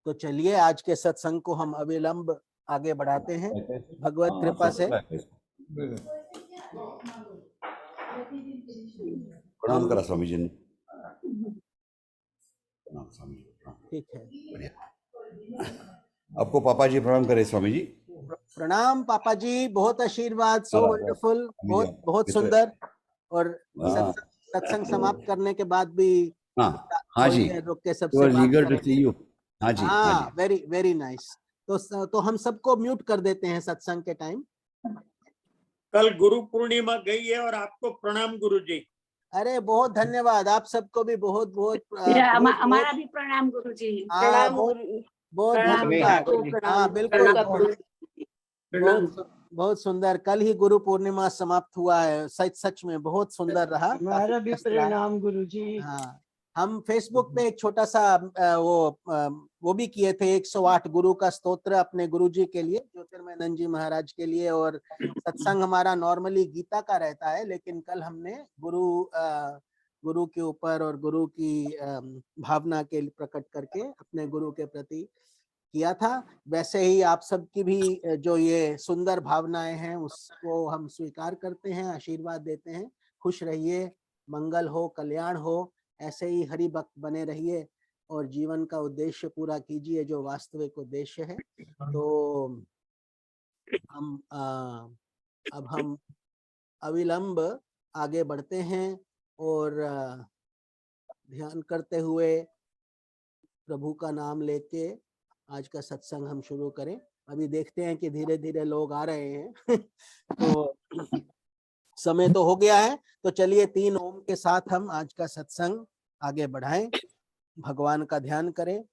तो चलिए आज के सत्संग को हम अविलंब आगे बढ़ाते हैं भगवत कृपा से। प्रणाम करा स्वामी जी ने। प्रणाम स्वामी जी, प्रणाम। ठीक है, बढ़िया। आपको पापा जी प्रणाम करे स्वामी जी। प्रणाम पापा जी, बहुत आशीर्वाद, सो वंडरफुल, बहुत बहुत सुंदर। और सत्संग समाप्त करने के बाद भी हाँ जी, रुक के सबसे बात करेंगे। हाँ जी, हाँ, वेरी वेरी नाइस। तो हम सबको म्यूट कर देते हैं सत्संग के टाइम। कल गुरु पूर्णिमा गई है और आपको प्रणाम गुरु जी। अरे बहुत धन्यवाद, आप सबको भी बहुत बहुत हमारा भी प्रणाम गुरु जी। प्रणाम, बहुत धन्यवाद। हाँ बिल्कुल, बहुत सुंदर। कल ही गुरु पूर्णिमा समाप्त हुआ है, सच में बहुत सुंदर रहा। हमारा भी प्रणाम गुरु जी। हाँ, हम फेसबुक पे एक छोटा सा वो भी किए थे, 108 गुरु का स्तोत्र अपने गुरु जी के लिए, ज्योतिर्मयानंद जी महाराज के लिए। और सत्संग हमारा नॉर्मली गीता का रहता है, लेकिन कल हमने गुरु के ऊपर और गुरु की भावना के प्रकट करके अपने गुरु के प्रति किया था। वैसे ही आप सबकी भी जो ये सुंदर भावनाएं हैं उसको हम स्वीकार करते हैं, आशीर्वाद देते हैं। खुश रहिए, मंगल हो, कल्याण हो, ऐसे ही हरि भक्त बने रहिए और जीवन का उद्देश्य पूरा कीजिए जो वास्तविक उद्देश्य है। तो हम अब हम अविलंब आगे बढ़ते हैं और ध्यान करते हुए प्रभु का नाम लेके आज का सत्संग हम शुरू करें। अभी देखते हैं कि धीरे धीरे लोग आ रहे हैं तो समय तो हो गया है, तो चलिए 3 ओम के साथ हम आज का सत्संग आगे बढ़ाएं, भगवान का ध्यान करें।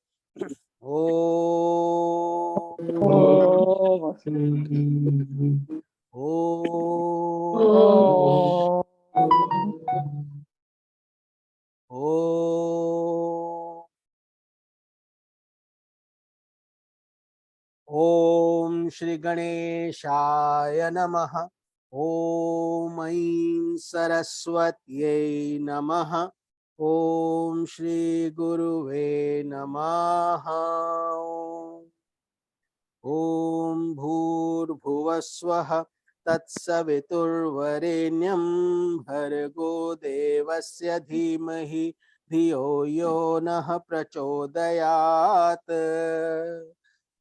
ओम श्री गणेशाय नमः। ओम ऐं सरस्वत्यै नमः। ओम श्री गुरुवे नमः। ओम भूर्भुवस्वः तत्सवितुर्वरेण्यं भर्गो देवस्य धीमहि धियो यो नः प्रचोदयात्।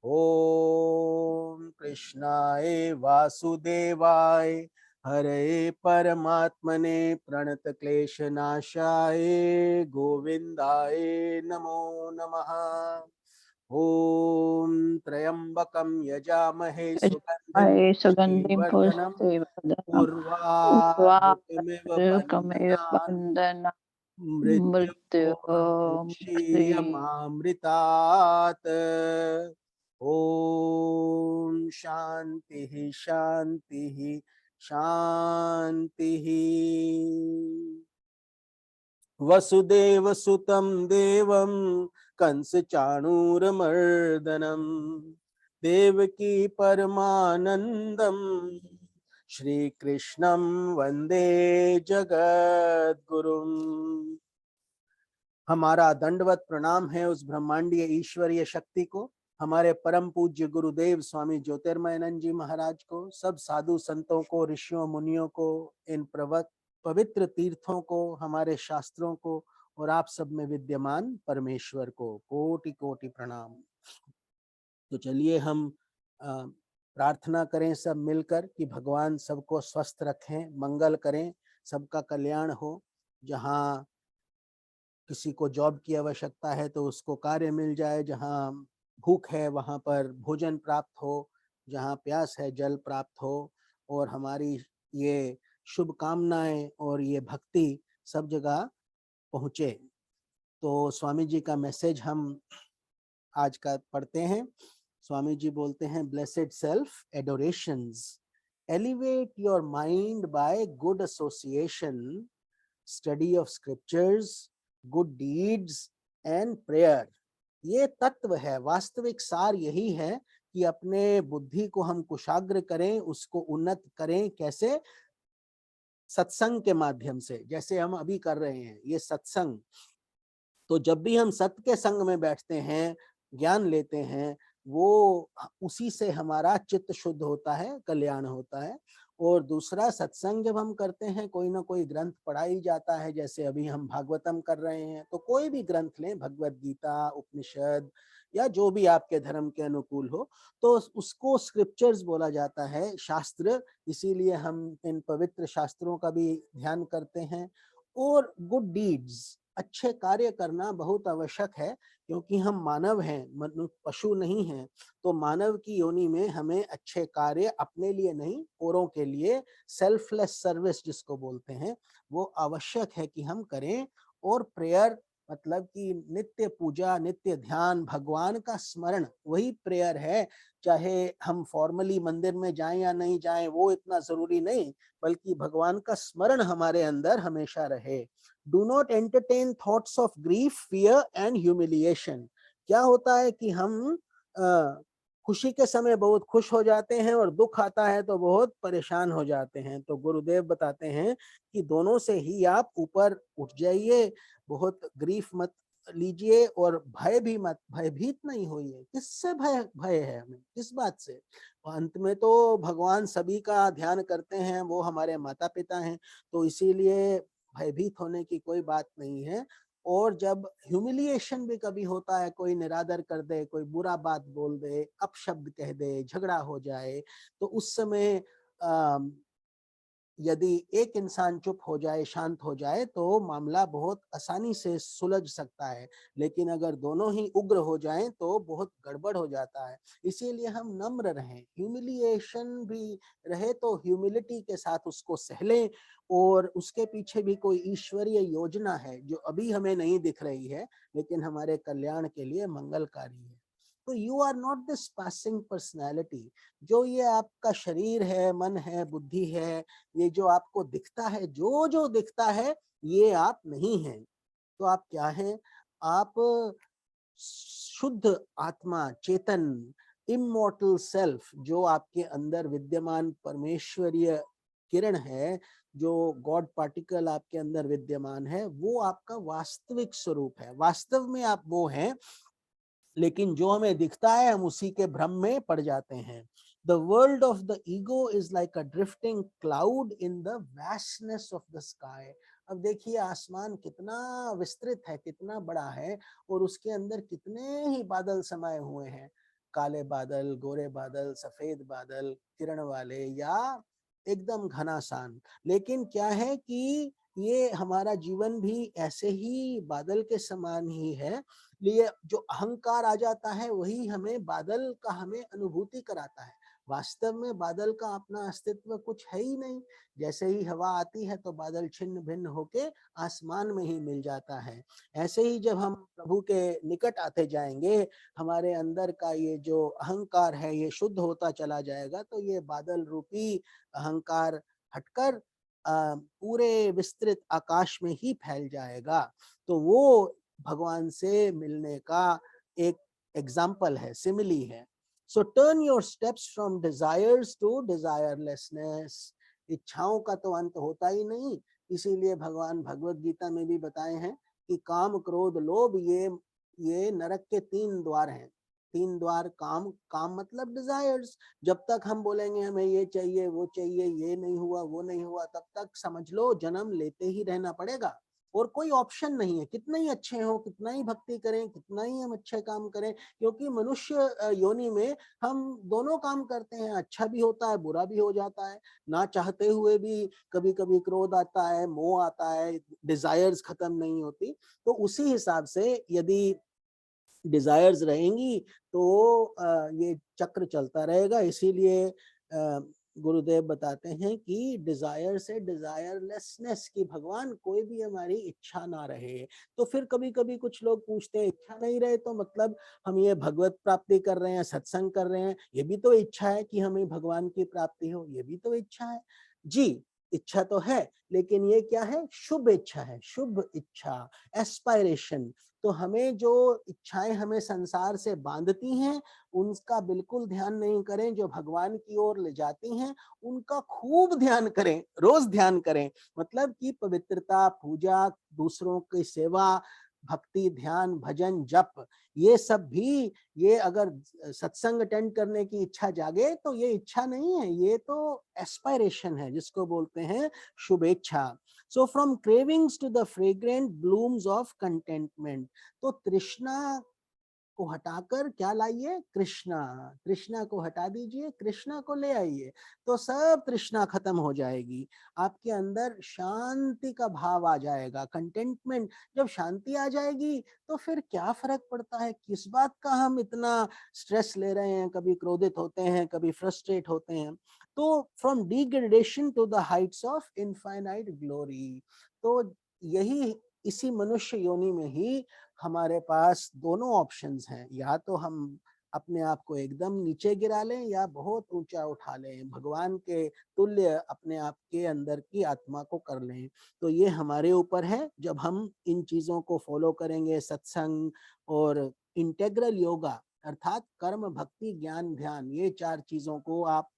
ओम कृष्णाय वासुदेवाय हरे परमात्मने प्रणतक्लेशनाशाय गोविंदाय नमो नमः। ओम त्र्यंबकं यजामहे सुगंधिं पुष्टिवर्धनम् उर्वारुकमिव बन्धनात् मृत्योर्मुक्षीयमामृतात्। ओम शांति शांति शांति। वसुदेव सुतं देवं कंस चाणूरमर्दनम देवकी परमानंदम श्री कृष्णं वंदे जगद्गुरुम। हमारा दंडवत प्रणाम है उस ब्रह्मांडीय ईश्वरीय शक्ति को, हमारे परम पूज्य गुरुदेव स्वामी ज्योतिर्मयानंद जी महाराज को, सब साधु संतों को, ऋषियों मुनियों को, इन पवित्र तीर्थों को, हमारे शास्त्रों को और आप सब में विद्यमान परमेश्वर को कोटि कोटि प्रणाम। तो चलिए हम प्रार्थना करें सब मिलकर कि भगवान सबको स्वस्थ रखें, मंगल करें, सबका कल्याण हो। जहाँ किसी को जॉब की आवश्यकता है तो उसको कार्य मिल जाए, जहाँ भूख है वहाँ पर भोजन प्राप्त हो, जहाँ प्यास है जल प्राप्त हो, और हमारी ये शुभकामनाएं और ये भक्ति सब जगह पहुँचे। तो स्वामी जी का मैसेज हम आज का पढ़ते हैं। स्वामी जी बोलते हैं, blessed self एडोरेशंस elevate your mind bye good association, study of scriptures, good deeds and prayer. ये तत्व है, वास्तविक सार यही है कि अपने बुद्धि को हम कुशाग्र करें, उसको उन्नत करें। कैसे? सत्संग के माध्यम से, जैसे हम अभी कर रहे हैं ये सत्संग। तो जब भी हम सत्य के संग में बैठते हैं, ज्ञान लेते हैं वो उसी से हमारा चित्त शुद्ध होता है, कल्याण होता है। और दूसरा, सत्संग जब हम करते हैं, कोई ना कोई ग्रंथ पढ़ाई जाता है, जैसे अभी हम भागवतम कर रहे हैं, तो कोई भी ग्रंथ लें, भगवत गीता, उपनिषद या जो भी आपके धर्म के अनुकूल हो, तो उसको स्क्रिप्चर्स बोला जाता है, शास्त्र। इसीलिए हम इन पवित्र शास्त्रों का भी ध्यान करते हैं। और गुड डीड्स, अच्छे कार्य करना बहुत आवश्यक है, क्योंकि हम मानव हैं, पशु नहीं हैं। तो मानव की योनि में हमें अच्छे कार्य अपने लिए नहीं, औरों के लिए, सेल्फलेस सर्विस जिसको बोलते हैं, वो आवश्यक है कि हम करें। और प्रेयर मतलब कि नित्य पूजा, नित्य ध्यान, भगवान का स्मरण, वही प्रेयर है। चाहे हम फॉर्मली मंदिर में जाएं या नहीं जाएं, वो इतना जरूरी नहीं, बल्कि भगवान का स्मरण हमारे अंदर हमेशा रहे। Do not entertain thoughts of grief, fear and humiliation. क्या होता है कि हम खुशी के समय बहुत खुश हो जाते हैं और दुख आता है तो बहुत परेशान हो जाते हैं। तो गुरुदेव बताते हैं कि दोनों से ही आप ऊपर उठ जाइए, बहुत ग्रीफ मत लीजिए और भय भी मत, भयभीत नहीं होइए। किससे भय भय है हमें, किस बात से? अंत में तो भगवान सभी का ध्यान करते हैं, वो हमारे माता पिता हैं, तो इसीलिए भयभीत होने की कोई बात नहीं है। और जब ह्यूमिलिएशन भी कभी होता है, कोई निरादर कर दे, कोई बुरा बात बोल दे, अपशब्द कह दे, झगड़ा हो जाए, तो उस समय यदि एक इंसान चुप हो जाए, शांत हो जाए, तो मामला बहुत आसानी से सुलझ सकता है। लेकिन अगर दोनों ही उग्र हो जाएं तो बहुत गड़बड़ हो जाता है। इसीलिए हम नम्र रहें, ह्यूमिलिएशन भी रहे तो ह्यूमिलिटी के साथ उसको सहलें। और उसके पीछे भी कोई ईश्वरीय योजना है जो अभी हमें नहीं दिख रही है, लेकिन हमारे कल्याण के लिए मंगलकारी है। तो you are not this passing personality. जो ये आपका शरीर है, मन है, बुद्धि है, ये जो आपको दिखता है, जो जो दिखता है, ये आप नहीं हैं। तो आप क्या हैं? आप शुद्ध आत्मा, चेतन, इमॉर्टल सेल्फ, जो आपके अंदर विद्यमान परमेश्वरीय किरण है, जो गॉड पार्टिकल आपके अंदर विद्यमान है, वो आपका वास्तविक स्वरूप है। वास्तव में आप वो हैं, लेकिन जो हमें दिखता है हम उसी के भ्रम में पड़ जाते हैं। The world of the ego is like a drifting cloud in the vastness of the sky. अब देखिए आसमान कितना विस्तृत है, कितना बड़ा है, और उसके अंदर कितने ही बादल समाये हुए हैं। काले बादल, गोरे बादल, सफेद बादल, किरण वाले या एकदम घनासान। लेकिन क्या है कि ये हमारा जीवन भी ऐसे ही बादल के समान ही है। लिए जो अहंकार आ जाता है वही हमें बादल का हमें अनुभूति कराता है। वास्तव में बादल का अपना अस्तित्व कुछ है ही नहीं। जैसे ही हवा आती है तो बादल छिन्न भिन्न होके आसमान में ही मिल जाता है। ऐसे ही जब हम प्रभु के निकट आते जाएंगे, हमारे अंदर का ये जो अहंकार है ये शुद्ध होता चला जाएगा, तो ये बादल रूपी अहंकार हटकर पूरे विस्तृत आकाश में ही फैल जाएगा। तो वो भगवान से मिलने का एक एग्जाम्पल है, सिमिली है। So turn your steps from desires to desirelessness. इच्छाओं का तो अंत होता ही नहीं, इसीलिए भगवान भगवत गीता में भी बताए हैं कि काम, क्रोध, लोभ, ये नरक के 3 द्वार हैं। 3 द्वार। काम, काम मतलब डिजायर्स। जब तक हम बोलेंगे हमें ये चाहिए, वो चाहिए, ये नहीं हुआ, वो नहीं हुआ, तब तक समझ लो जन्म लेते ही रहना पड़ेगा, और कोई ऑप्शन नहीं है। कितना ही अच्छे हो, कितना ही भक्ति करें, कितना ही हम अच्छे काम करें, क्योंकि मनुष्य योनि में हम दोनों काम करते हैं, अच्छा भी होता है, बुरा भी हो जाता है। ना चाहते हुए भी कभी कभी क्रोध आता है, मोह आता है, डिजायर्स खत्म नहीं होती। तो उसी हिसाब से यदि डिजायर्स रहेंगी तो ये चक्र चलता रहेगा। इसीलिए गुरुदेव बताते हैं कि डिजायर से डिजायरलेसनेस, की भगवान कोई भी हमारी इच्छा ना रहे। तो फिर कभी कभी कुछ लोग पूछते हैं इच्छा नहीं रहे तो मतलब हम ये भगवत प्राप्ति कर रहे हैं, सत्संग कर रहे हैं, ये भी तो इच्छा है कि हमें भगवान की प्राप्ति हो, ये भी तो इच्छा है। जी, इच्छा तो है, लेकिन ये क्या है? शुभ इच्छा है, शुभ इच्छा, एस्पायरेशन। तो हमें जो इच्छाएं हमें संसार से बांधती हैं, उनका बिल्कुल ध्यान नहीं करें। जो भगवान की ओर ले जाती हैं उनका खूब ध्यान करें, रोज ध्यान करें। मतलब कि पवित्रता, पूजा, दूसरों की सेवा, भक्ति, ध्यान, भजन, जप, ये सब भी, ये अगर सत्संग अटेंड करने की इच्छा जागे तो ये इच्छा नहीं है, ये तो एस्पायरेशन है, जिसको बोलते हैं शुभेच्छा। So from cravings to the fragrant blooms of contentment. तो तृष्णा को हटाकर क्या लाइए? कृष्णा। तृष्णा को हटा दीजिए, कृष्णा को ले आइए, तो सब तृष्णा खत्म हो जाएगी। आपके अंदर शांति का भाव आ जाएगा, कंटेंटमेंट। जब शांति आ जाएगी तो फिर क्या फर्क पड़ता है, किस बात का हम इतना स्ट्रेस ले रहे हैं, कभी क्रोधित होते हैं, कभी फ्रस्ट्रेट होते हैं। तो from degradation to the heights of infinite glory. तो यही, इसी मनुष्य योनि में ही हमारे पास दोनों ऑप्शंस हैं, या तो हम अपने आप को एकदम नीचे गिरा लें या बहुत ऊंचा उठा लें, भगवान के तुल्य अपने आप के अंदर की आत्मा को कर लें। तो ये हमारे ऊपर है। जब हम इन चीजों को फॉलो करेंगे, सत्संग और इंटेग्रल योगा अर्थात कर्म, भक्ति, ज्ञान, ध्यान, ये 4 चीजों को आप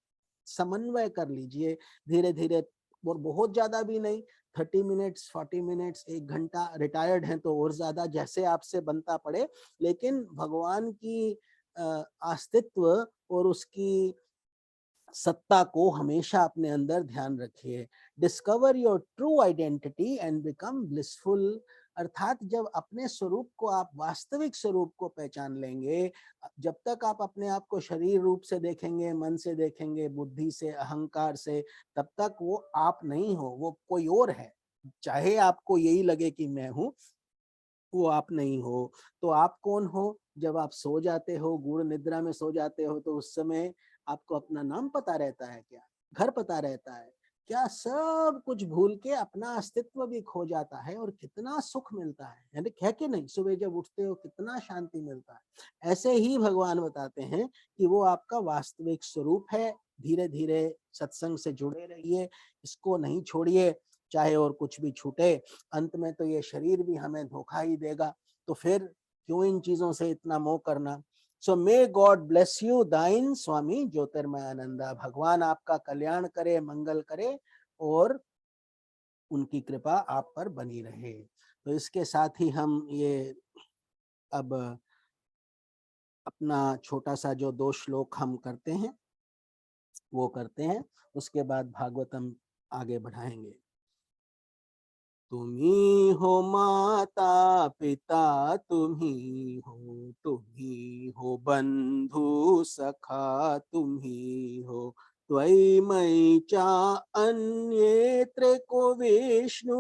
समन्वय कर लीजिए धीरे धीरे, और बहुत ज्यादा भी नहीं, 30 मिनट्स, 40 मिनट्स, 1 घंटा, रिटायर्ड हैं तो और ज्यादा, जैसे आपसे बनता पड़े, लेकिन भगवान की अस्तित्व और उसकी सत्ता को हमेशा अपने अंदर ध्यान रखिए। Discover your true identity and become blissful. अर्थात जब अपने स्वरूप को, आप वास्तविक स्वरूप को पहचान लेंगे, जब तक आप अपने आप को शरीर रूप से देखेंगे, मन से देखेंगे, बुद्धि से, अहंकार से, तब तक वो आप नहीं हो, वो कोई और है। चाहे आपको यही लगे कि मैं हूं, वो आप नहीं हो। तो आप कौन हो? जब आप सो जाते हो, गूढ़ निद्रा में सो जाते हो, तो उस समय आपको अपना नाम पता रहता है क्या? घर पता रहता है क्या? सब कुछ भूल के अपना अस्तित्व भी खो जाता है, और कितना सुख मिलता है, यानी है कि नहीं? सुबह जब उठते हो कितना शांति मिलता है। ऐसे ही भगवान बताते हैं कि वो आपका वास्तविक स्वरूप है। धीरे धीरे सत्संग से जुड़े रहिए, इसको नहीं छोड़िए, चाहे और कुछ भी छूटे। अंत में तो ये शरीर भी हमें धोखा ही देगा, तो फिर क्यों इन चीजों से इतना मोह करना। सो मे गॉड ब्लेस यू, दाइन स्वामी ज्योतिर्मयानंदा। भगवान आपका कल्याण करे, मंगल करे, और उनकी कृपा आप पर बनी रहे। तो इसके साथ ही हम ये अब अपना छोटा सा जो 2 श्लोक हम करते हैं वो करते हैं, उसके बाद भागवतम आगे बढ़ाएंगे। तुम्ही हो माता पिता, तुम्ही हो बंधु सखा, तुम्ही हो त्वयि मयि चा अन्येत्र को विष्णु,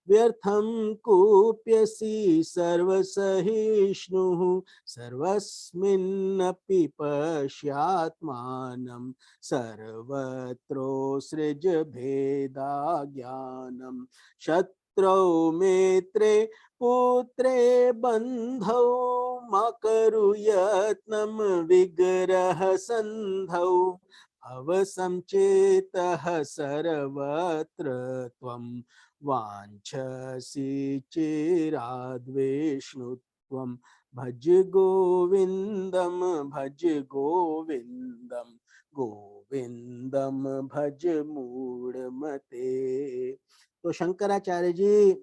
व्यर्थम कुप्यसि सर्वसहिष्णुः, सर्वस्मिन्नपि पश्यात्मानं, सर्वत्रोत्सृज भेदा ज्ञानम्। शत्रौ मित्रे पुत्रे बन्धौ, मकरु यत्नं विग्रह सन्धौ, भवसंचेतः सर्वत्र त्वं वाञ्छसि चिराद्विष्णु त्वं। भज गोविन्दं, भज गोविन्दं, गोविन्दं भज मूढ़मते। तो शंकराचार्य जी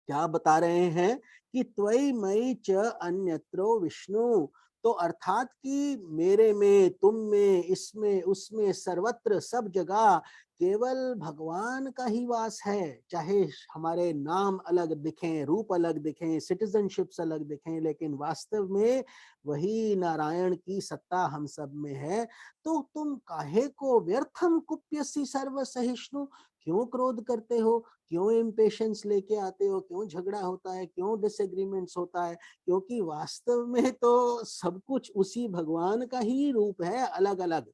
क्या बता रहे हैं कि त्वयि मयि च अन्यत्रो विष्णु। तो अर्थात कि मेरे में, तुम में, इसमें, उसमें, सर्वत्र, सब जगह केवल भगवान का ही वास है। चाहे हमारे नाम अलग दिखें, रूप अलग दिखें, सिटीजनशिप्स अलग दिखें, लेकिन वास्तव में वही नारायण की सत्ता हम सब में है। तो तुम काहे को व्यर्थम कुप्यसी सर्व सहिष्णु, क्यों क्रोध करते हो, क्यों इम्पेशंस लेके आते हो, क्यों झगड़ा होता है, क्यों डिसएग्रीमेंट्स होता है? क्योंकि वास्तव में तो सब कुछ उसी भगवान का ही रूप है, अलग अलग।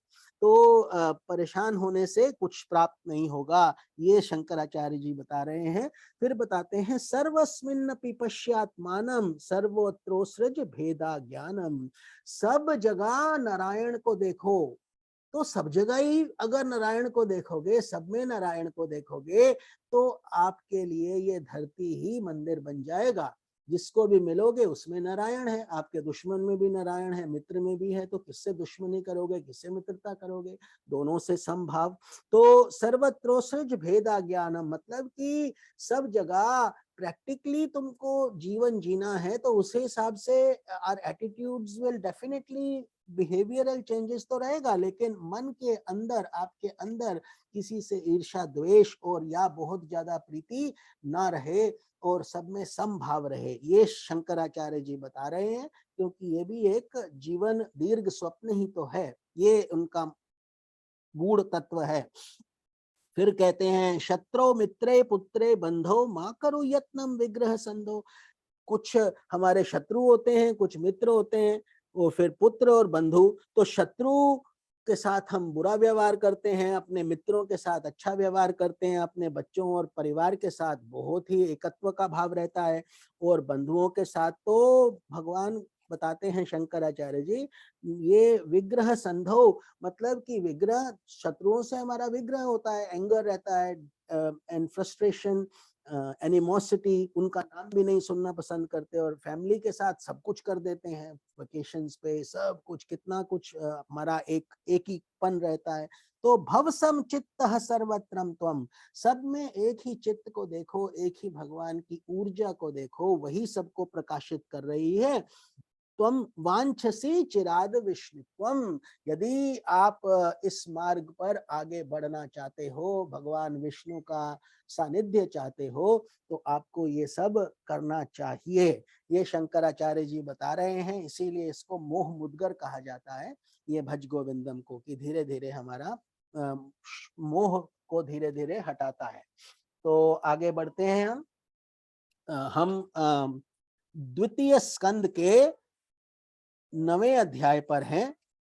तो परेशान होने से कुछ प्राप्त नहीं होगा, ये शंकराचार्य जी बता रहे हैं। फिर बताते हैं सर्वस्मिन्नपि पश्यात्मानं, सर्वत्रोत्सृज भेदा ज्ञानम। सब जगह नारायण को देखो। तो सब जगह ही अगर नारायण को देखोगे, सब में नारायण को देखोगे, तो आपके लिए ये धरती ही मंदिर बन जाएगा। जिसको भी मिलोगे उसमें नारायण है, आपके दुश्मन में भी नारायण है, मित्र में भी है। तो किससे दुश्मनी करोगे, किससे मित्रता करोगे? दोनों से समभाव। तो सर्वत्रोसृज भेदा ज्ञानम, मतलब कि सब जगह प्रैक्टिकली तुमको जीवन जीना है तो उस हिसाब से our attitudes will definitely, behavioural changes तो रहेगा, लेकिन मन के अंदर, आपके अंदर किसी से ईर्ष्या, द्वेष और या बहुत ज्यादा प्रीति ना रहे और सब में समभाव रहे। ये शंकराचार्य जी बता रहे हैं, क्योंकि ये भी एक जीवन दीर्घ स्वप्न ही तो है, ये उनका गूढ़ तत्व है। फिर कहते हैं शत्रु मित्रे पुत्रे बंधो मां करो यत्नम विग्रह संधो। कुछ हमारे शत्रु होते हैं, कुछ मित्र होते हैं, और फिर पुत्र और बंधु। तो शत्रु के साथ हम बुरा व्यवहार करते हैं, अपने मित्रों के साथ अच्छा व्यवहार करते हैं, अपने बच्चों और परिवार के साथ बहुत ही एकत्व का भाव रहता है, और बंधुओं के साथ तो भगवान बताते हैं शंकराचार्य जी, ये विग्रह संधो, मतलब कि विग्रह, शत्रुओं से हमारा विग्रह होता है, एंगर रहता है, एंड फ्रस्ट्रेशन, एनिमोसिटी, उनका नाम भी नहीं सुनना पसंद करते, और फैमिली के साथ सब कुछ कर देते हैं, वेकेशंस पे सब कुछ, कितना कुछ हमारा एक ही पन रहता है। तो भव सम चित्तः सर्वत्रम त्वम, सब में एक ही चित्त को देखो, एक ही भगवान की ऊर्जा को देखो, वही सबको प्रकाशित कर रही है। त्वम वांछसी चिराद विष्णुत्वम, यदि आप इस मार्ग पर आगे बढ़ना चाहते हो, भगवान विष्णु का सानिध्य चाहते हो, तो आपको ये सब करना चाहिए। ये शंकराचार्य जी बता रहे हैं, इसीलिए इसको मोह मुद्गर कहा जाता है, ये भज गोविंदम को, कि धीरे धीरे हमारा मोह को धीरे धीरे हटाता है। तो आगे बढ़ते हैं हम द्वितीय स्कंद के 9वें अध्याय पर हैं,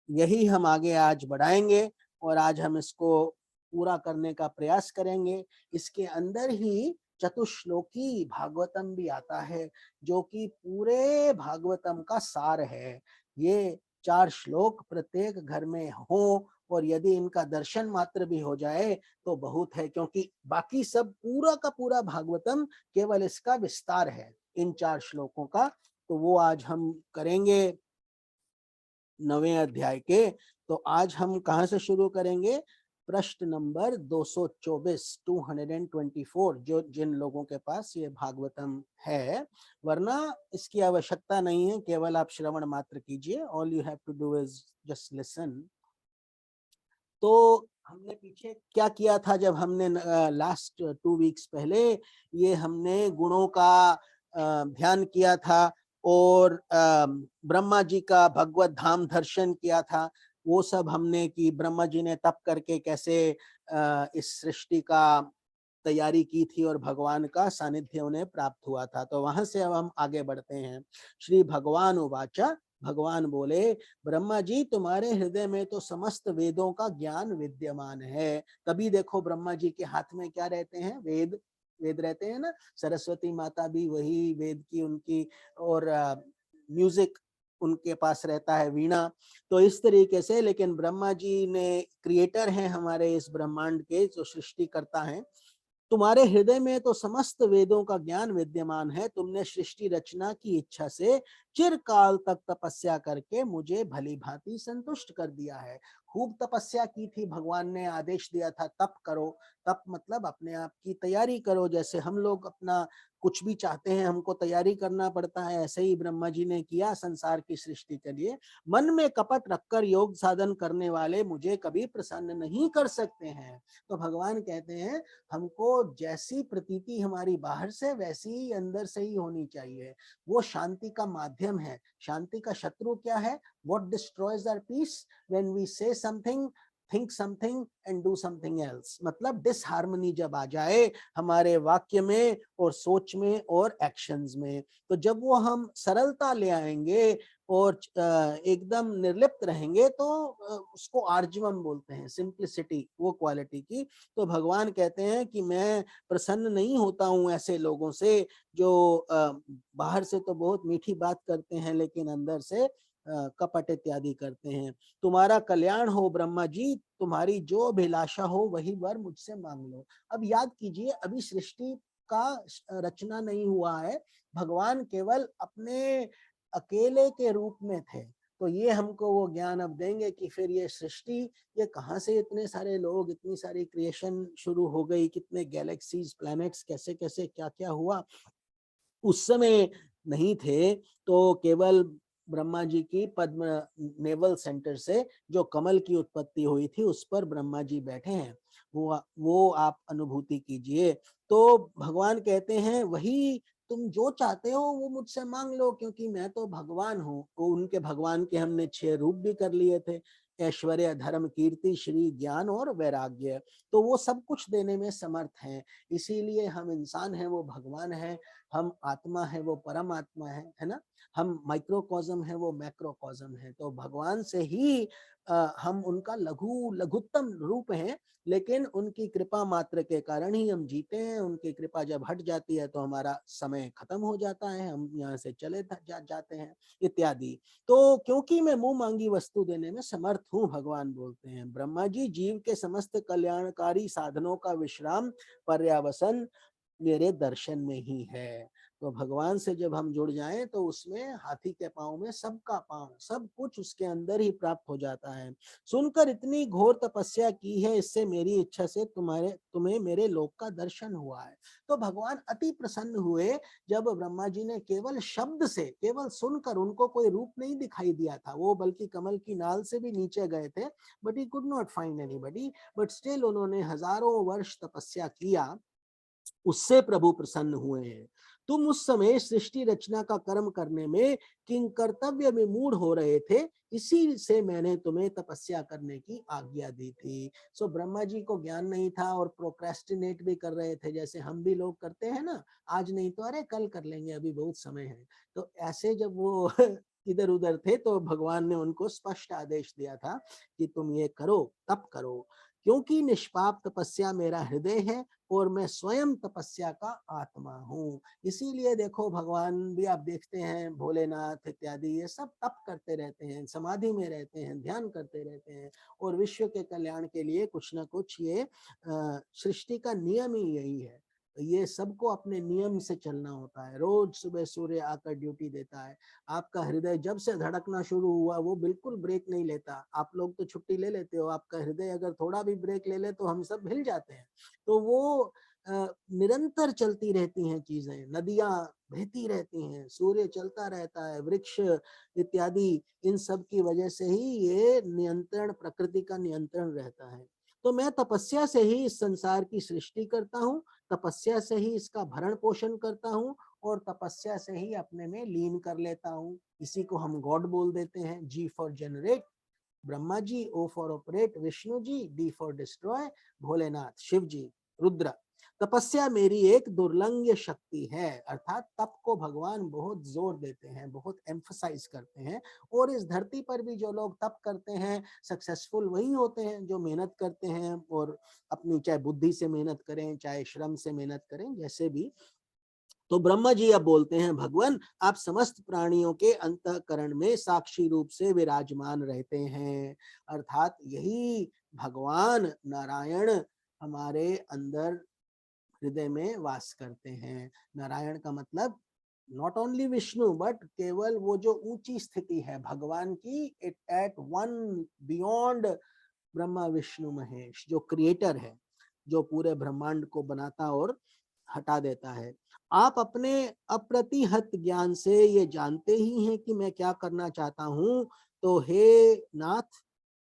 यही हम आगे आज बढ़ाएंगे, और आज हम इसको पूरा करने का प्रयास करेंगे। इसके अंदर ही चतुश्लोकी भागवतम भी आता है, जो कि पूरे भागवतम का सार है। ये 4 श्लोक प्रत्येक घर में हो, और यदि इनका दर्शन मात्र भी हो जाए तो बहुत है, क्योंकि बाकी सब पूरा का पूरा भागवतम केवल इसका विस्तार है, इन 4 श्लोकों का। तो वो आज हम करेंगे 9वें अध्याय के। तो आज हम कहां से शुरू करेंगे? प्रश्न नंबर 224, 224, जो जिन लोगों के पास ये भागवतम है, वरना इसकी आवश्यकता नहीं है, केवल आप श्रवण मात्र कीजिए। All you have to do is just listen. तो हमने पीछे क्या किया था, जब हमने लास्ट 2 वीक्स पहले ये हमने गुणों का ध्यान किया था, और ब्रह्मा जी का भगवत धाम दर्शन किया था। वो सब हमने कि ब्रह्मा जी ने तप करके कैसे इस सृष्टि का तैयारी की थी, और भगवान का सानिध्य उन्हें प्राप्त हुआ था। तो वहां से अब हम आगे बढ़ते हैं। श्री भगवान उवाचा, भगवान बोले, ब्रह्मा जी तुम्हारे हृदय में तो समस्त वेदों का ज्ञान विद्यमान है। तभी देखो ब्रह्मा जी के हाथ में क्या रहते हैं? वेद, वेद रहते हैं ना। सरस्वती माता भी वही वेद की उनकी, और म्यूजिक उनके पास रहता है, वीणा। तो इस तरीके से, लेकिन ब्रह्मा जी ने क्रिएटर हैं हमारे इस ब्रह्मांड के, जो सृष्टि करता है। तुम्हारे हृदय में तो समस्त वेदों का ज्ञान विद्यमान है। तुमने सृष्टि रचना की इच्छा से चिरकाल तक तपस्या करके मुझे भली भांति संतुष्ट कर दिया है। खूब तपस्या की थी, भगवान ने आदेश दिया था तप करो। तप मतलब अपने आप की तैयारी करो, जैसे हम लोग अपना कुछ भी चाहते हैं हमको तैयारी करना पड़ता है, ऐसे ही ब्रह्मा जी ने किया संसार की सृष्टि के लिए। मन में कपट रखकर योग साधन करने वाले मुझे कभी प्रसन्न नहीं कर सकते हैं। तो भगवान कहते हैं, हमको जैसी प्रतीति हमारी बाहर से, वैसी ही अंदर से ही होनी चाहिए। वो शांति का माध्यम है। शांति का शत्रु क्या है? What destroys our peace? When we say something, think something and do something else, मतलब डिसहार्मनी जब आ जाए हमारे वाक्य में और सोच में और एक्शंस में। तो जब वो हम सरलता ले आएंगे और एकदम निर्लिप्त रहेंगे, तो उसको आर्जवम बोलते हैं, सिंप्लिसिटी, वो क्वालिटी की। तो भगवान कहते हैं कि मैं प्रसन्न नहीं होता हूं ऐसे लोगों से, जो बाहर से तो बहुत मीठी बात करते हैं, लेकिन अंदर से कपट इत्यादि करते हैं। तुम्हारा कल्याण हो ब्रह्मा जी, तुम्हारी जो अभिलाषा हो वही वर मुझसे मांग लो। अब याद कीजिए, अभी सृष्टि का रचना नहीं हुआ है, भगवान केवल अपने अकेले के रूप में थे। तो ये हमको वो ज्ञान अब देंगे कि फिर ये सृष्टि, ये कहाँ से इतने सारे लोग, इतनी सारी क्रिएशन शुरू हो गई, कितने गैलेक्सीज, प्लैनेट्स, कैसे कैसे क्या क्या हुआ, उस समय नहीं थे। तो केवल ब्रह्मा जी की पद्म नेवल सेंटर से जो कमल की उत्पत्ति हुई थी उस पर ब्रह्मा जी बैठे हैं, वो आप अनुभूति कीजिए। तो भगवान कहते हैं वही तुम जो चाहते हो वो मुझसे मांग लो, क्योंकि मैं तो भगवान हूँ। तो उनके भगवान के हमने 6 रूप भी कर लिए थे, ऐश्वर्य, धर्म, कीर्ति, श्री, ज्ञान और वैराग्य। तो वो सब कुछ देने में समर्थ हैं। इसीलिए हम इंसान हैं, वो भगवान है। हम आत्मा है, वो परमात्मा है ना। हम माइक्रोकॉज्म है, वो मैक्रोकॉज्म है। तो भगवान से ही हम उनका लघुत्तम रूप हैं, लेकिन उनकी कृपा मात्र के कारण ही हम जीते हैं। उनकी कृपा जब हट जाती है तो हमारा समय खत्म हो जाता है, हम यहाँ से चले जाते हैं इत्यादि। तो क्योंकि मैं मुंह मांगी वस्तु देने में समर्थ हूँ, भगवान बोलते हैं। ब्रह्मा जी, जीव के समस्त कल्याणकारी साधनों का विश्राम, पर्यावसन मेरे दर्शन में ही है। तो भगवान से जब हम जुड़ जाएं तो उसमें हाथी के पांव में सबका पांव, सब कुछ उसके अंदर ही प्राप्त हो जाता है। सुनकर इतनी घोर तपस्या की है, इससे मेरी इच्छा से तुम्हें मेरे लोक का दर्शन हुआ है। तो भगवान अति प्रसन्न हुए जब ब्रह्मा जी ने केवल शब्द से, केवल सुनकर, उनको कोई रूप नहीं दिखाई दिया था, वो बल्कि कमल की नाल से भी नीचे गए थे, but he could not find anybody, but still उन्होंने हजारों वर्ष तपस्या किया, उससे प्रभु प्रसन्न हुए हैं। तुम उस समय सृष्टि रचना का कर्म करने में किंग कर्तव्य में मूढ़ हो रहे थे, इसी से मैंने तुम्हें तपस्या करने की आज्ञा दी थी। सो ब्रह्मा जी को ज्ञान नहीं था और प्रोक्रेस्टिनेट भी कर रहे थे, जैसे हम भी लोग करते हैं ना, आज नहीं तो अरे कल कर लेंगे, अभी बहुत समय है। तो ऐसे जब वो इधर उधर थे तो भगवान ने उनको स्पष्ट आदेश दिया था कि तुम ये करो, तप करो, क्योंकि निष्पाप तपस्या मेरा हृदय है और मैं स्वयं तपस्या का आत्मा हूँ। इसीलिए देखो भगवान भी आप देखते हैं, भोलेनाथ इत्यादि, ये सब तप करते रहते हैं, समाधि में रहते हैं, ध्यान करते रहते हैं, और विश्व के कल्याण के लिए कुछ ना कुछ ये सृष्टि का नियम ही यही है। ये सबको अपने नियम से चलना होता है। रोज सुबह सूर्य आकर ड्यूटी देता है। आपका हृदय जब से धड़कना शुरू हुआ वो बिल्कुल ब्रेक नहीं लेता। आप लोग तो छुट्टी ले लेते हो, आपका हृदय अगर थोड़ा भी ब्रेक ले ले तो हम सब हिल जाते हैं। तो वो निरंतर चलती रहती हैं चीजें, नदियां बहती रहती हैं, सूर्य चलता रहता है, वृक्ष इत्यादि, इन सब की वजह से ही ये नियंत्रण, प्रकृति का नियंत्रण रहता है। तो मैं तपस्या से ही इस संसार की सृष्टि करता हूँ, तपस्या से ही इसका भरण पोषण करता हूँ, और तपस्या से ही अपने में लीन कर लेता हूँ। इसी को हम गॉड बोल देते हैं। जी for generate Brahma ji, O for operate Vishnu ji, D for destroy Bholenath Shiv जी, रुद्र। तपस्या मेरी एक दुर्लंघ्य शक्ति है, अर्थात तप को भगवान बहुत जोर देते हैं, बहुत एम्फसाइज करते हैं। और इस धरती पर भी जो लोग तप करते हैं सक्सेसफुल वही होते हैं जो मेहनत करते हैं, और अपनी चाहे बुद्धि से मेहनत करें, चाहे श्रम से मेहनत करें, जैसे भी। तो ब्रह्मा जी अब बोलते हैं, भगवान आप समस्त प्राणियों के अंतःकरण में साक्षी रूप से विराजमान रहते हैं, अर्थात यही भगवान नारायण हमारे अंदर हृदय में वास करते हैं। नारायण का मतलब नॉट ओनली विष्णु, बट केवल वो जो ऊंची स्थिति है भगवान की, it at one beyond Brahma Vishnu Mahesh, जो क्रिएटर है, जो पूरे ब्रह्मांड को बनाता और हटा देता है। आप अपने अप्रतिहत ज्ञान से ये जानते ही हैं कि मैं क्या करना चाहता हूँ। तो हे नाथ,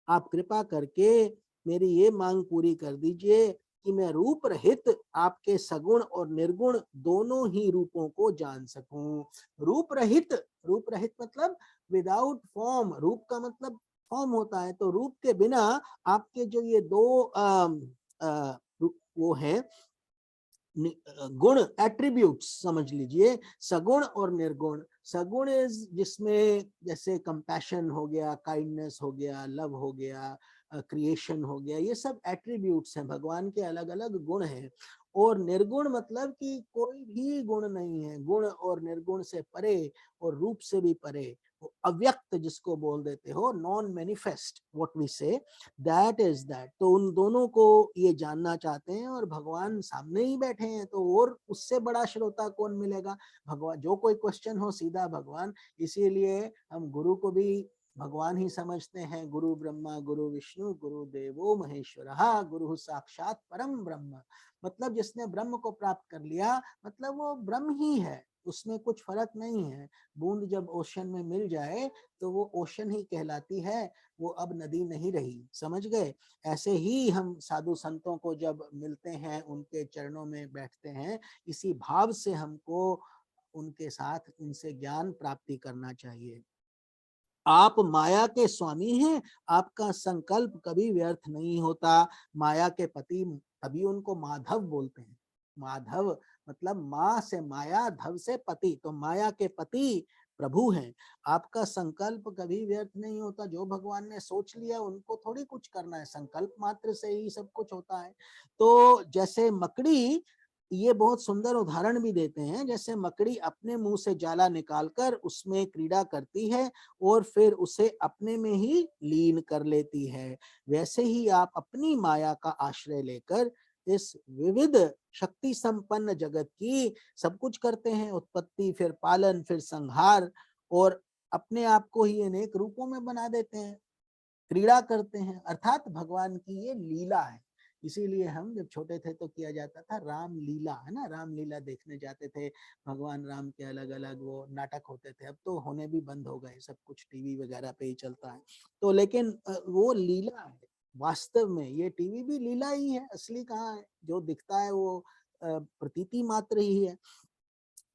आप कृपा करके मेरी ये मांग पूरी कर दीजिए कि मैं रूप रहित आपके सगुण और निर्गुण दोनों ही रूपों को जान सकूं। रूप रहित, रूप रहित मतलब विदाउट फॉर्म, रूप का मतलब फॉर्म होता है, तो रूप के बिना आपके जो ये दो वो है गुण, एट्रीब्यूट्स समझ लीजिए, सगुण और निर्गुण। सगुण इज जिसमें जैसे कंपैशन हो गया, काइंडनेस हो गया, लव हो गया, क्रिएशन हो गया, ये सब एट्रीब्यूट्स हैं, भगवान के अलग अलग गुण हैं। और निर्गुण मतलब कि कोई भी गुण नहीं है, गुण और निर्गुण से परे और रूप से भी परे, अव्यक्त जिसको बोल देते हो, नॉन मैनिफेस्ट व्हाट वी से, दैट इज दैट। तो उन दोनों को ये जानना चाहते हैं, और भगवान सामने ही बैठे हैं, तो और उससे बड़ा श्रोता कौन मिलेगा। भगवान, जो कोई क्वेश्चन हो सीधा भगवान। इसीलिए हम गुरु को भी भगवान ही समझते हैं गुरु ब्रह्मा गुरु विष्णु गुरु देवो महेश्वरः, गुरु साक्षात परम ब्रह्म। मतलब जिसने ब्रह्म को प्राप्त कर लिया मतलब वो ब्रह्म ही है, उसमें कुछ फर्क नहीं है। बूंद जब ओशन में मिल जाए तो वो ओशन ही कहलाती है, वो अब नदी नहीं रही। समझ गए? ऐसे ही हम साधु संतों को जब मिलते हैं, उनके चरणों में बैठते हैं, इसी भाव से हमको उनके साथ उनसे ज्ञान प्राप्ति करना चाहिए। आप माया के स्वामी हैं, आपका संकल्प कभी व्यर्थ नहीं होता। माया के पति, तभी उनको माधव बोलते हैं। माधव मतलब माँ से माया, धव से पति, तो माया के पति प्रभु हैं। आपका संकल्प कभी व्यर्थ नहीं होता। जो भगवान ने सोच लिया उनको थोड़ी कुछ करना है, संकल्प मात्र से ही सब कुछ होता है। तो जैसे मकड़ी, ये बहुत सुंदर उदाहरण भी देते हैं, जैसे मकड़ी अपने मुंह से जाला निकालकर उसमें क्रीड़ा करती है और फिर उसे अपने में ही लीन कर लेती है, वैसे ही आप अपनी माया का आश्रय लेकर इस विविध शक्ति संपन्न जगत की सब कुछ करते हैं, उत्पत्ति फिर पालन फिर संहार, और अपने आप को ही अनेक रूपों में बना देते हैं, क्रीड़ा करते हैं। अर्थात भगवान की ये लीला है। इसीलिए हम जब छोटे थे तो किया जाता था राम लीला, है ना, राम लीला देखने जाते थे। भगवान राम के अलग अलग वो नाटक होते थे, अब तो होने भी बंद हो गए, सब कुछ टीवी वगैरह पे ही चलता है। तो लेकिन वो लीला है, वास्तव में ये टीवी भी लीला ही है, असली कहाँ है? जो दिखता है वो प्रतीति मात्र ही है।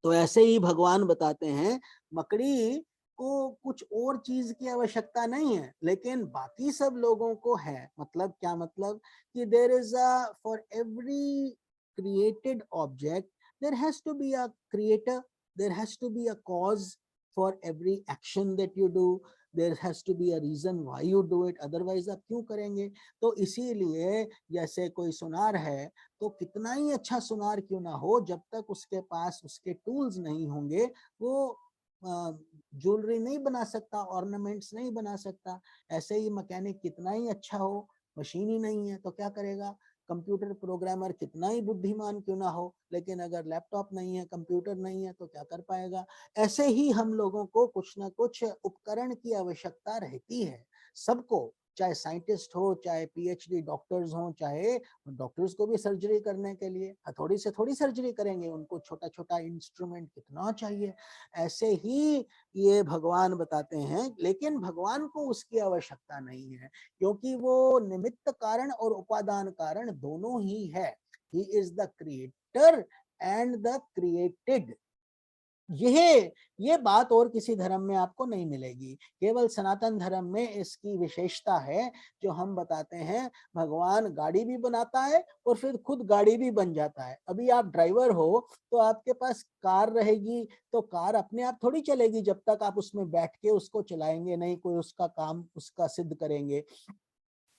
तो ऐसे ही भगवान बताते हैं मकड़ी को कुछ और चीज की आवश्यकता नहीं है, लेकिन बाकी सब लोगों को है। मतलब क्या मतलब कि there is a for every created object there has to be a creator, there has to be a cause for every action that you do, there has to be a reason why you do it, otherwise आप क्यों करेंगे। तो इसीलिए जैसे कोई सुनार है, तो कितना ही अच्छा सुनार क्यों ना हो, जब तक उसके पास उसके टूल्स नहीं होंगे वो ज्वेलरी नहीं बना सकता, ऑर्नामेंट्स नहीं बना सकता। ऐसे ही मैकेनिक कितना ही अच्छा हो, मशीन ही नहीं है तो क्या करेगा। कंप्यूटर प्रोग्रामर कितना ही बुद्धिमान क्यों ना हो, लेकिन अगर लैपटॉप नहीं है, कंप्यूटर नहीं है तो क्या कर पाएगा। ऐसे ही हम लोगों को कुछ ना कुछ उपकरण की आवश्यकता रहती है, सबको, चाहे साइंटिस्ट हो, चाहे पीएचडी डॉक्टर्स हो, चाहे डॉक्टर्स को भी सर्जरी करने के लिए हथौड़ी से थोड़ी सर्जरी करेंगे, उनको छोटा छोटा इंस्ट्रूमेंट कितना चाहिए। ऐसे ही ये भगवान बताते हैं, लेकिन भगवान को उसकी आवश्यकता नहीं है, क्योंकि वो निमित्त कारण और उपादान कारण दोनों ही है। He is the creator and the created. ये बात और किसी धर्म में आपको नहीं मिलेगी, केवल सनातन धर्म में इसकी विशेषता है, जो हम बताते हैं भगवान गाड़ी भी बनाता है और फिर खुद गाड़ी भी बन जाता है। अभी आप ड्राइवर हो तो आपके पास कार रहेगी, तो कार अपने आप थोड़ी चलेगी जब तक आप उसमें बैठ के उसको चलाएंगे नहीं, कोई उसका काम उसका सिद्ध करेंगे।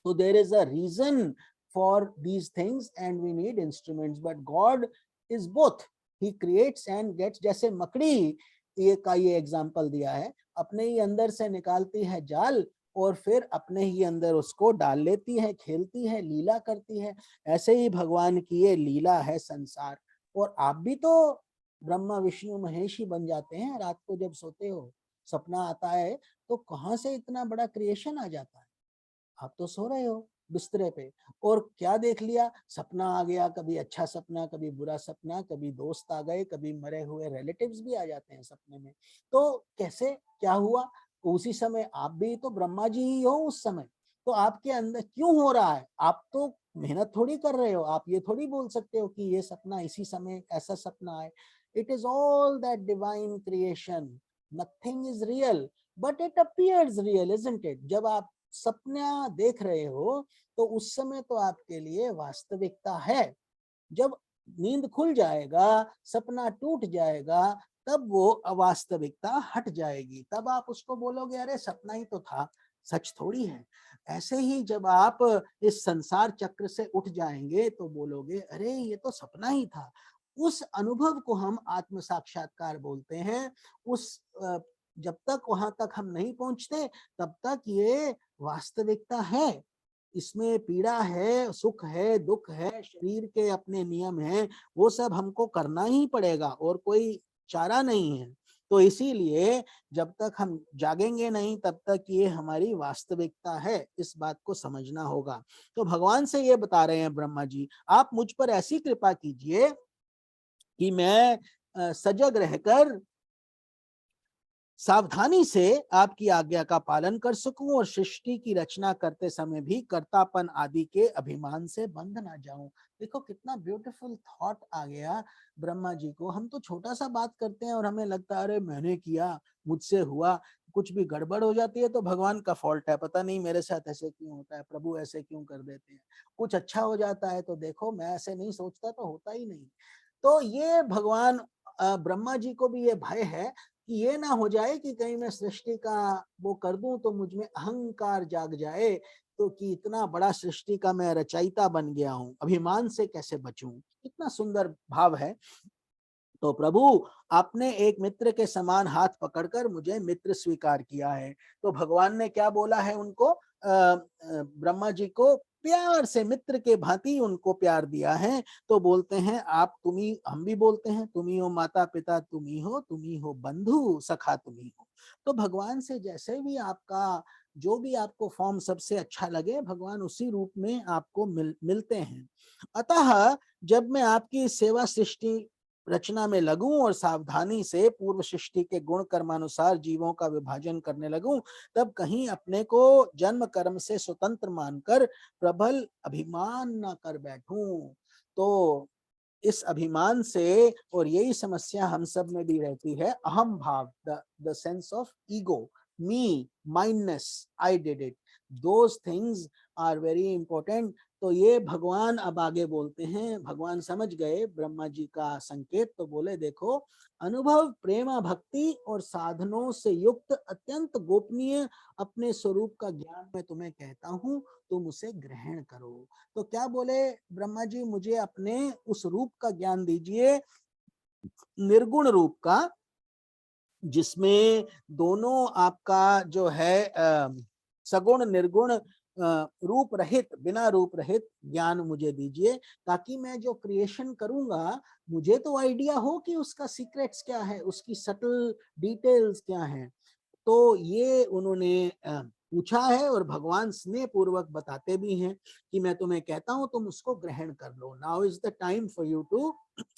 So there is a reason for these things and we need instruments, but God is both. He creates and gets. जैसे मकड़ी ये एग्जाम्पल दिया है, अपने ही अंदर से निकालती है जाल और फिर अपने ही अंदर उसको डाल लेती है, खेलती है, लीला करती है। ऐसे ही भगवान की ये लीला है संसार। और आप भी तो ब्रह्मा विष्णु महेश ही बन जाते हैं। रात को जब सोते हो सपना आता है तो कहाँ से इतना बड़ा क्रिएशन आ जाता है। आप तो सो रहे हो बिस्तरे पे और क्या देख लिया, सपना आ गया, कभी अच्छा सपना, कभी बुरा सपना, कभी दोस्त आ गए, कभी मरे हुए रिलेटिव्स भी आ जाते हैं सपने में। तो कैसे क्या हुआ, उसी समय आप भी तो ब्रह्मा जी ही हो उस समय, तो आपके अंदर क्यों हो रहा है। आप तो मेहनत थोड़ी कर रहे हो, आप ये थोड़ी बोल सकते हो कि ये सपना इसी समय ऐसा सपना है। It is all that divine creation, nothing is real but it appears real, isn't it. जब आप सपना देख रहे हो तो उस समय तो आपके लिए वास्तविकता है। जब नींद खुल जाएगा, सपना टूट जाएगा, तब वो अवास्तविकता हट जाएगी, तब आप उसको बोलोगे अरे सपना ही तो था, सच थोड़ी है। ऐसे ही जब आप इस संसार चक्र से उठ जाएंगे तो बोलोगे अरे ये तो सपना ही था। उस अनुभव को हम आत्म साक्षात्कार बोलते हैं। उस जब तक वहां तक हम नहीं पहुंचते तब तक ये वास्तविकता है। इसमें पीड़ा है, सुख है, दुख है, शरीर के अपने नियम हैं, वो सब हमको करना ही पड़ेगा और कोई चारा नहीं है। तो इसीलिए जब तक हम जागेंगे नहीं तब तक ये हमारी वास्तविकता है, इस बात को समझना होगा। तो भगवान से ये बता रहे हैं ब्रह्मा जी, आप मुझ पर ऐसी कृपा कीजिए कि मैं सजग रहकर सावधानी से आपकी आज्ञा का पालन कर सकूं और सृष्टि की रचना करते समय भी कर्तापन आदि के अभिमान से बंध ना जाऊं। देखो कितना ब्यूटीफुल थॉट आ गया ब्रह्मा जी को। हम तो छोटा सा बात करते हैं और हमें लगता है अरे मैंने किया, मुझसे हुआ। कुछ भी गड़बड़ हो जाती है तो भगवान का फॉल्ट है, पता नहीं मेरे साथ ऐसे क्यों होता है, प्रभु ऐसे क्यों कर देते हैं। कुछ अच्छा हो जाता है तो देखो मैं ऐसे नहीं सोचता तो होता ही नहीं। तो ये भगवान ब्रह्मा जी को भी ये भय है कि ये ना हो जाए कि कहीं मैं सृष्टि का वो कर दूं तो मुझ में अहंकार जाग जाए, तो कि इतना बड़ा सृष्टि का मैं रचयिता बन गया हूं, अभिमान से कैसे बचूं। कितना सुंदर भाव है। तो प्रभु आपने एक मित्र के समान हाथ पकड़कर मुझे मित्र स्वीकार किया है। तो भगवान ने क्या बोला है उनको, ब्रह्मा जी को प्यार से मित्र के भांति उनको प्यार दिया है। तो बोलते हैं आप तुम ही, हम भी बोलते हैं तुम ही हो माता पिता, तुम ही हो बंधु सखा, तुम ही हो। तो भगवान से जैसे भी आपका जो भी आपको फॉर्म सबसे अच्छा लगे, भगवान उसी रूप में आपको मिलते हैं। अतः जब मैं आपकी सेवा सृष्टि रचना में लगूं और सावधानी से पूर्व सृष्टि के गुण कर्मानुसार जीवों का विभाजन करने लगूं, तब कहीं अपने को जन्म कर्म से स्वतंत्र मानकर प्रबल अभिमान न कर बैठूं। तो इस अभिमान से, और यही समस्या हम सब में भी रहती है, अहम भाव, the sense of ego, me, mindness, I did it, those things are very important. तो ये भगवान अब आगे बोलते हैं, भगवान समझ गए ब्रह्मा जी का संकेत, तो बोले देखो अनुभव प्रेमा भक्ति और साधनों से युक्त अत्यंत गोपनीय अपने स्वरूप का ज्ञान मैं तुम्हें कहता हूं, तुम उसे ग्रहण करो। तो क्या बोले ब्रह्मा जी, मुझे अपने उस रूप का ज्ञान दीजिए, निर्गुण रूप का, जिसमें दोनों आपका जो है सगुण निर्गुण रूप रहित, बिना रूप रहित ज्ञान मुझे दीजिए, ताकि मैं जो क्रिएशन करूंगा मुझे तो आइडिया हो कि उसका सीक्रेट्स क्या है, उसकी सटल डिटेल्स क्या है। तो ये उन्होंने पूछा है और भगवान स्नेह पूर्वक बताते भी हैं कि मैं तुम्हें कहता हूं तुम उसको ग्रहण कर लो। Now is the time for you to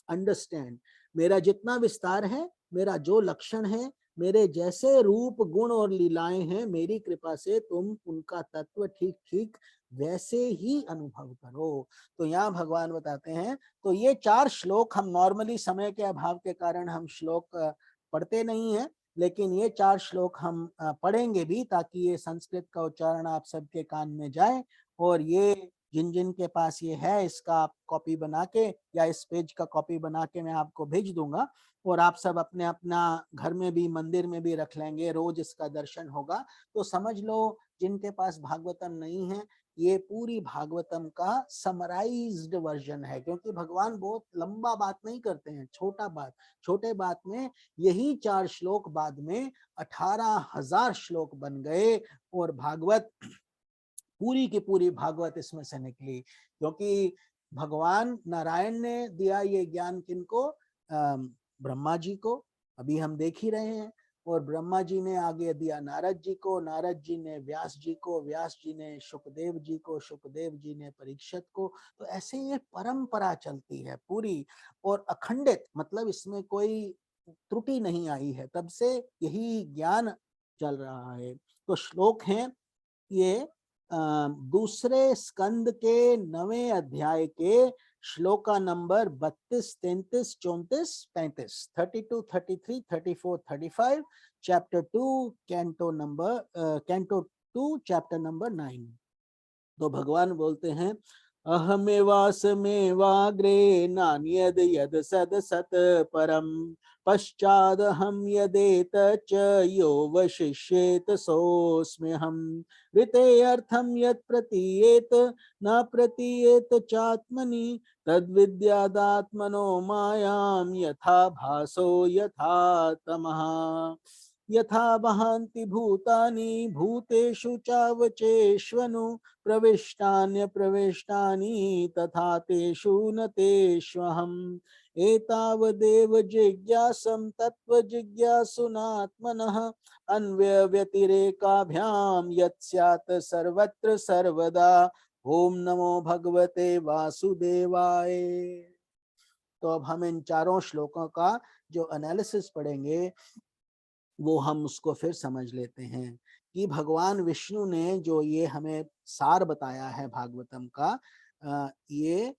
understand. मेरा जितना विस्तार है, मेरा जो लक्षण है, मेरे जैसे रूप गुण और लीलाएं हैं, मेरी कृपा से तुम उनका तत्व ठीक ठीक वैसे ही अनुभव करो। तो यहाँ भगवान बताते हैं, तो ये 4 श्लोक हम नॉर्मली समय के अभाव के कारण हम श्लोक पढ़ते नहीं है, लेकिन ये 4 श्लोक हम पढ़ेंगे भी, ताकि ये संस्कृत का उच्चारण आप सबके कान में जाए। और ये जिन जिन के पास ये है, इसका आप कॉपी बना के या इस पेज का कॉपी बना के मैं आपको भेज दूंगा, और आप सब अपने अपना घर में भी मंदिर में भी रख लेंगे, रोज इसका दर्शन होगा। तो समझ लो जिनके पास भागवतम नहीं है, ये पूरी भागवतम का समराइज्ड वर्जन है, क्योंकि भगवान बहुत लंबा बात नहीं करते हैं, छोटे बात में यही 4 श्लोक बाद में 18,000 श्लोक बन गए, और भागवत पूरी की पूरी भागवत इसमें से निकली। क्योंकि भगवान नारायण ने दिया ये ज्ञान किनको, ब्रह्मा जी को, अभी हम देख ही रहे हैं। और ब्रह्मा जी ने आगे दिया नारद जी को, नारद जी ने व्यास जी को, व्यास जी ने सुखदेव जी को, सुखदेव जी ने परीक्षित को। तो ऐसे ये परंपरा चलती है पूरी, और अखंडित, मतलब इसमें कोई त्रुटि नहीं आई है, तब से यही ज्ञान चल रहा है। तो श्लोक हैं ये दूसरे स्कंद के 9वें अध्याय के shloka number 32, 33, 34, 35, 32, 33, 34, 35, chapter 2 canto 2 chapter number 9। तो भगवान बोलते हैं, अहमेवासमेवाग्रे नान्यद यद सद सत परम पश्चादहं यदेत च यो वशिष्येत सोऽस्म्यहं ऋतेऽर्थं यत् प्रतीयेत न प्रतीयेत चात्मनि तद्विद्यादात्मनो मायां यथा भासो यथा तमः यथा वहान्ति भूतानि भूतेषु चावचेष्वनु प्रविष्टान्य प्रविष्टानि तथा तेषु न तेष्वहम् एतावदेव जिज्ञासं तत्व जिज्ञासुनात्मनः अन्वय व्यतिरेकाभ्याम यत् स्यात् सर्वत्र सर्वदा। ओम नमो भगवते वासुदेवाय। तो अब हम इन चारों श्लोकों का जो एनालिसिस पढ़ेंगे वो हम उसको फिर समझ लेते हैं कि भगवान विष्णु ने जो ये हमें सार बताया है भागवतम का, ये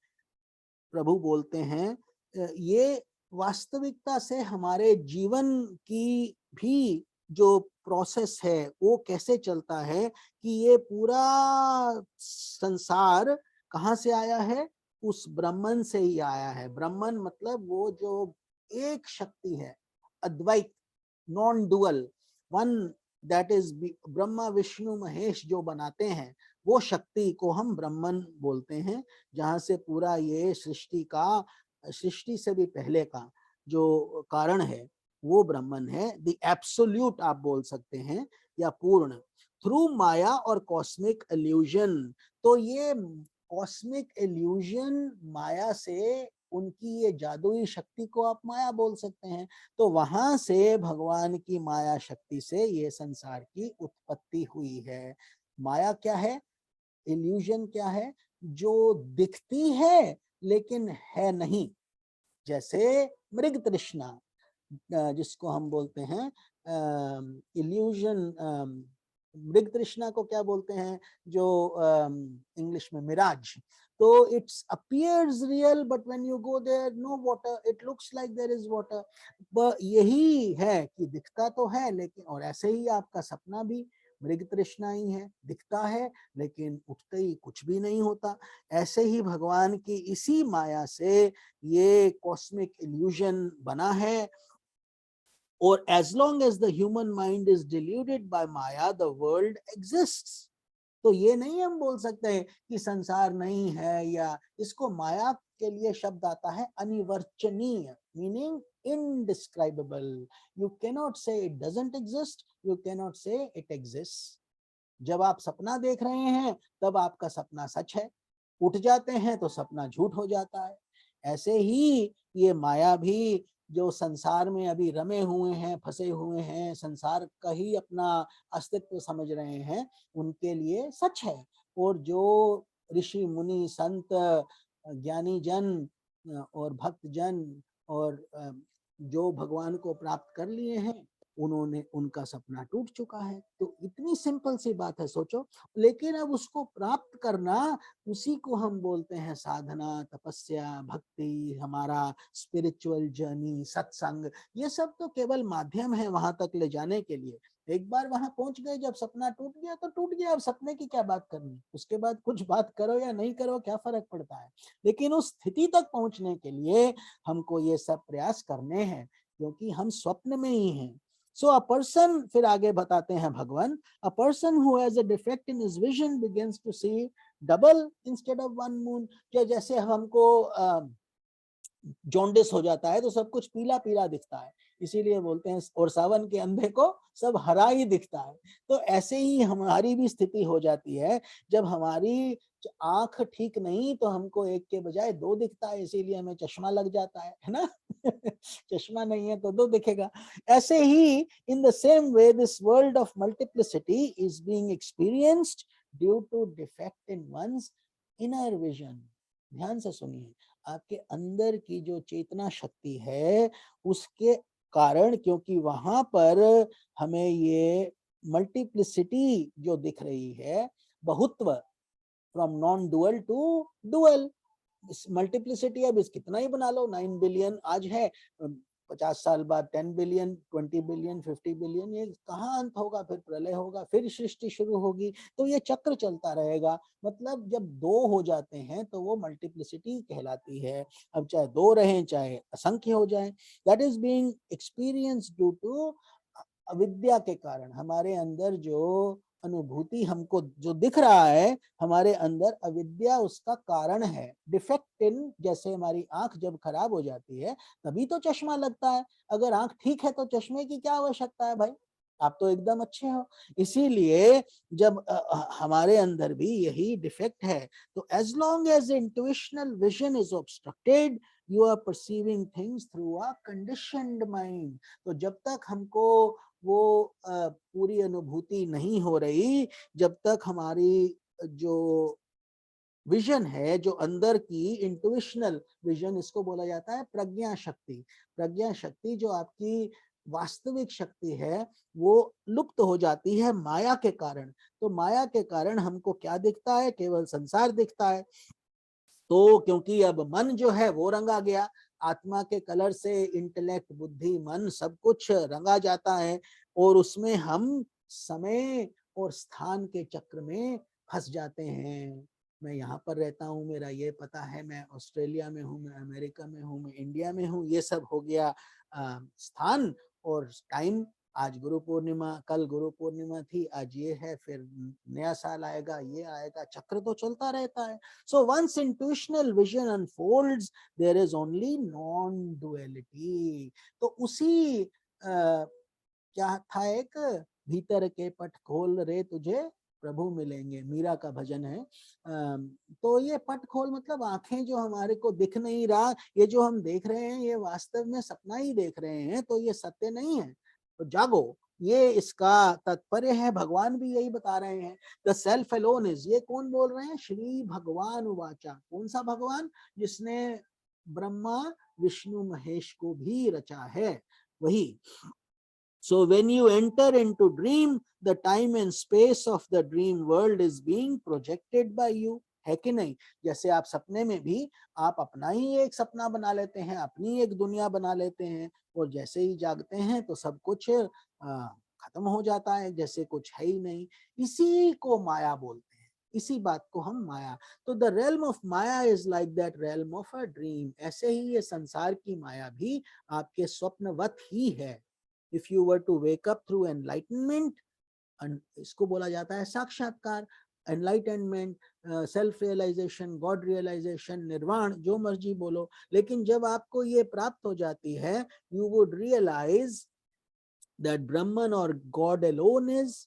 प्रभु बोलते हैं ये वास्तविकता से हमारे जीवन की भी जो प्रोसेस है वो कैसे चलता है कि ये पूरा संसार कहाँ से आया है, उस ब्रह्मन से ही आया है। ब्रह्मन मतलब वो जो एक शक्ति है, अद्वैत, non dual one, that is Brahma Vishnu Mahesh जो बनाते हैं वो शक्ति को हम ब्रह्मन बोलते हैं। जहां से पूरा ये सृष्टि का, सृष्टि से भी पहले का जो कारण है वो ब्रह्मन है। द एब्सोल्यूट आप बोल सकते हैं या पूर्ण। थ्रू माया और कॉस्मिक इल्यूजन, तो ये कॉस्मिक इल्यूजन माया से, उनकी ये जादुई शक्ति को आप माया बोल सकते हैं। तो वहां से भगवान की माया शक्ति से ये संसार की उत्पत्ति हुई है। माया क्या है, इल्यूजन क्या है, जो दिखती है लेकिन है नहीं। जैसे मृग तृष्णा, जिसको हम बोलते हैं इल्यूजन, मृग तृष्णा को क्या बोलते हैं, जो इंग्लिश में मिराज। तो it's appears real but when you go there no water, it looks like there is water. यही है कि दिखता तो है लेकिन, और ऐसे ही आपका सपना भी मृग तृष्णा ही है, दिखता है लेकिन उठते ही कुछ भी नहीं होता। ऐसे ही भगवान की इसी माया से ये कॉस्मिक इल्यूजन बना है। और as long as the human mind is deluded by Maya, the world exists. तो ये नहीं हम बोल सकते कि संसार नहीं है, या इसको माया के लिए शब्द आता है अनिवर्चनीय, meaning indescribable. You cannot say it doesn't exist, you cannot say it exists. जब आप सपना देख रहे हैं तब आपका सपना सच है, उठ जाते हैं तो सपना झूठ हो जाता है। ऐसे ही ये माया भी जो संसार में अभी रमे हुए हैं, फंसे हुए हैं, संसार का ही अपना अस्तित्व समझ रहे हैं, उनके लिए सच है। और जो ऋषि मुनि संत ज्ञानी जन और भक्त जन और जो भगवान को प्राप्त कर लिए हैं, उन्होंने, उनका सपना टूट चुका है। तो इतनी सिंपल सी बात है, सोचो। लेकिन अब उसको प्राप्त करना, उसी को हम बोलते हैं साधना, तपस्या, भक्ति, हमारा स्पिरिचुअल जर्नी, सत्संग। ये सब तो केवल माध्यम है वहां तक ले जाने के लिए। एक बार वहां पहुंच गए, जब सपना टूट गया तो टूट गया, अब सपने की क्या बात करनी, उसके बाद कुछ बात करो या नहीं करो क्या फर्क पड़ता है। लेकिन उस स्थिति तक पहुंचने के लिए हमको ये सब प्रयास करने हैं, क्योंकि हम स्वप्न में ही हैं। So a person, फिर आगे बताते हैं भगवान, a person who has a defect in his vision begins to see double instead of one moon। जैसे हमको जॉन्डिस हो जाता है तो सब कुछ पीला पीला दिखता है, इसीलिए बोलते हैं और सावन के अंधे को सब हरा ही दिखता है। तो ऐसे ही हमारी भी स्थिति हो जाती है, जब हमारी आंख ठीक नहीं तो हमको एक के बजाय दो दिखता है, इसीलिए हमें चश्मा लग जाता है ना। चश्मा नहीं है तो दो दिखेगा। ऐसे ही in the same way this world of multiplicity is being experienced due to defect in one's inner vision। ध्यान से सुनिए, आपके अंदर की जो चेतना शक्ति है उसके कारण, क्योंकि वहां पर हमें ये मल्टीप्लिसिटी जो दिख रही है, बहुत्व, from non dual to dual. Multiplicity अब इस कितना ही बना लो, 9 बिलियन आज है, 50 साल बाद 10 बिलियन, 20 बिलियन, 50 बिलियन, ये कहाँ अंत होगा, फिर प्रलय होगा, फिर सृष्टि शुरू होगी। तो ये चक्र चलता रहेगा। मतलब जब दो हो जाते हैं तो वो मल्टीप्लिसिटी कहलाती है। अब चाहे दो रहें चाहे असंख्य हो जाए, that is being experience due to अविद्या के कारण। हमारे अंदर जो अनुभूति हमको जो दिख रहा है, हमारे अंदर अविद्या उसका कारण है। डिफेक्ट इन, जैसे हमारी आंख जब खराब हो जाती है तभी तो चश्मा लगता है। अगर आंख ठीक है तो चश्मे की क्या आवश्यकता है भाई, आप तो एकदम अच्छे हो। इसीलिए जब हमारे अंदर भी यही डिफेक्ट है, तो as long as intuitional vision is obstructed You are perceiving things through a conditioned mind. तो जब तक हमको वो पूरी अनुभूति नहीं हो रही, जब तक हमारी जो विजन है, जो अंदर की इंट्यूशनल विजन, इसको बोला जाता है प्रज्ञा शक्ति। प्रज्ञा शक्ति जो आपकी वास्तविक शक्ति है, वो लुप्त हो जाती है माया के कारण। तो माया के कारण हमको क्या दिखता है? केवल संसार दिखता है। तो क्योंकि अब मन जो है वो रंगा गया, आत्मा के कलर से इंटेलेक्ट, बुद्धि, मन सब कुछ रंगा जाता है, और उसमें हम समय और स्थान के चक्र में फंस जाते हैं। मैं यहाँ पर रहता हूँ, मेरा ये पता है, मैं ऑस्ट्रेलिया में हूँ, मैं अमेरिका में हूँ, मैं इंडिया में हूँ, ये सब हो गया स्थान और टाइम। आज गुरु पूर्णिमा, कल गुरु पूर्णिमा थी, आज ये है, फिर नया साल आएगा, ये आएगा, चक्र तो चलता रहता है। So once intuitional vision unfolds, there is only non-duality. तो उसी क्या था, एक भीतर के पट खोल रे तुझे प्रभु मिलेंगे, मीरा का भजन है। तो ये पट खोल मतलब आंखें जो हमारे को दिख नहीं रहा, ये जो हम देख रहे हैं ये वास्तव में सपना ही देख रहे हैं, तो ये सत्य नहीं है, तो जागो, ये इसका तात्पर्य है। भगवान भी यही बता रहे हैं, द सेल्फ अलोन इज, ये कौन बोल रहे हैं? श्री भगवान वाचा। कौन सा भगवान? जिसने ब्रह्मा विष्णु महेश को भी रचा है, वही। So when you enter into dream, the time and space of the dream world is being projected by you, है कि नहीं? जैसे आप सपने में भी आप अपना ही एक सपना बना लेते हैं, अपनी एक दुनिया बना लेते हैं, और जैसे ही जागते हैं तो सब कुछ खत्म हो जाता है, जैसे कुछ है ही नहीं। इसी को माया बोलते हैं, इसी बात को हम माया। तो the realm of Maya is like that realm of a dream। ऐसे ही ये संसार की माया भी आपके स्वप्नवत ही है। If you were to wake up through enlightenment, इसको बोला जाता है साक्षात्कार, enlightenment, self realization, God realization, निर्वाण, जो मर्जी बोलो, लेकिन जब आपको ये प्राप्त हो जाती है, you would realize that Brahman or God alone is,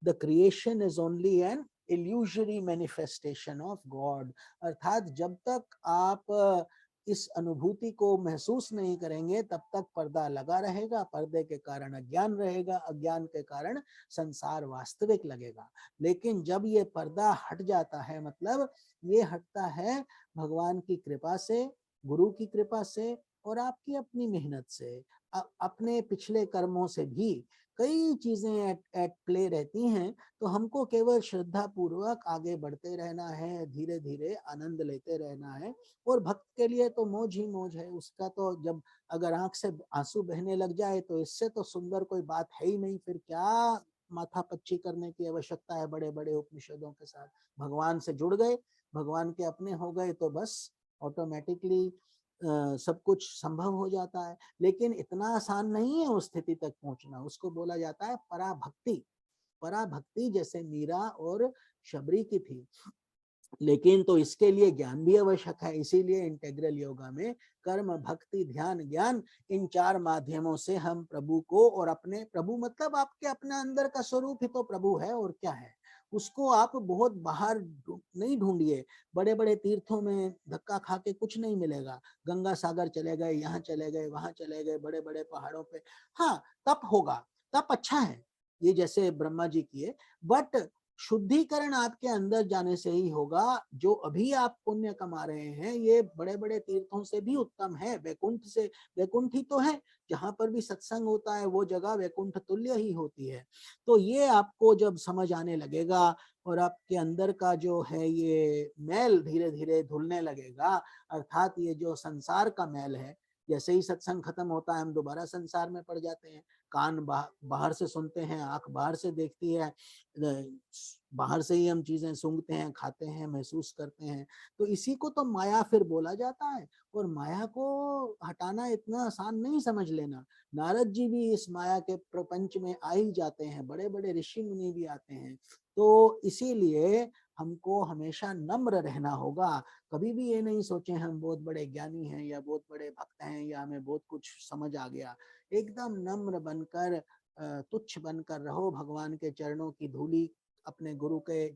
the creation is only an illusory manifestation of God। अर्थात जब तक आप इस अनुभूति को महसूस नहीं करेंगे, तब तक पर्दा लगा रहेगा, पर्दे के कारण अज्ञान रहेगा, अज्ञान के कारण संसार वास्तविक लगेगा। लेकिन जब ये पर्दा हट जाता है, मतलब ये हटता है भगवान की कृपा से, गुरु की कृपा से, और आपकी अपनी मेहनत से, अपने पिछले कर्मों से भी कई चीजें एट प्ले रहती हैं। तो हमको केवल श्रद्धा पूर्वक आगे बढ़ते रहना है, धीरे धीरे आनंद लेते रहना है। और भक्त के लिए तो मौज ही मौज है, उसका तो जब अगर आंख से आंसू बहने लग जाए तो इससे तो सुंदर कोई बात है ही नहीं। फिर क्या माथा पच्ची करने की आवश्यकता है बड़े बड़े उपनिषदों के साथ? भगवान से जुड़ गए, भगवान के अपने हो गए, तो बस ऑटोमेटिकली सब कुछ संभव हो जाता है। लेकिन इतना आसान नहीं है उस स्थिति तक पहुंचना, उसको बोला जाता है पराभक्ति। पराभक्ति जैसे मीरा और शबरी की थी, लेकिन तो इसके लिए ज्ञान भी आवश्यक है। इसीलिए इंटेग्रल योगा में कर्म, भक्ति, ध्यान, ज्ञान, इन 4 माध्यमों से हम प्रभु को, और अपने प्रभु मतलब आपके अपने अंदर का स्वरूप ही तो प्रभु है, और क्या है। उसको आप बहुत बाहर नहीं ढूंढिए, बड़े बड़े तीर्थों में धक्का खा के कुछ नहीं मिलेगा। गंगा सागर चले गए, यहाँ चले गए, वहां चले गए, बड़े बड़े पहाड़ों पे, हाँ तप होगा, तप अच्छा है, ये जैसे ब्रह्मा जी किए, बट शुद्धिकरण आपके अंदर जाने से ही होगा। जो अभी आप पुण्य कमा रहे हैं, ये बड़े बड़े तीर्थों से भी उत्तम है। वैकुंठ से, वैकुंठ ही तो है, जहां पर भी सत्संग होता है वो जगह वैकुंठ तुल्य ही होती है। तो ये आपको जब समझ आने लगेगा, और आपके अंदर का जो है ये मैल धीरे धीरे धुलने लगेगा, अर्थात ये जो संसार का मैल है, जैसे ही सत्संग खत्म होता है हम दोबारा संसार में पड़ जाते हैं। कान बाहर से सुनते हैं, आंख बाहर से देखती है, बाहर से ही हम चीजें सूंघते हैं, खाते हैं, महसूस करते हैं। तो इसी को तो माया फिर बोला जाता है। और माया को हटाना इतना आसान नहीं समझ लेना। नारद जी भी इस माया के प्रपंच में आ ही जाते हैं, बड़े बड़े ऋषि मुनि भी आते हैं। तो इसीलिए हमको हमेशा नम्र रहना होगा। कभी भी ये नहीं सोचे हम बहुत बड़े ज्ञानी हैं या बहुत बड़े भक्त हैं या हमें बहुत कुछ समझ आ गया। एकदम नम्र बनकर, तुच्छ बनकर रहो। भगवान के चरणों की धूली, अपने गुरु के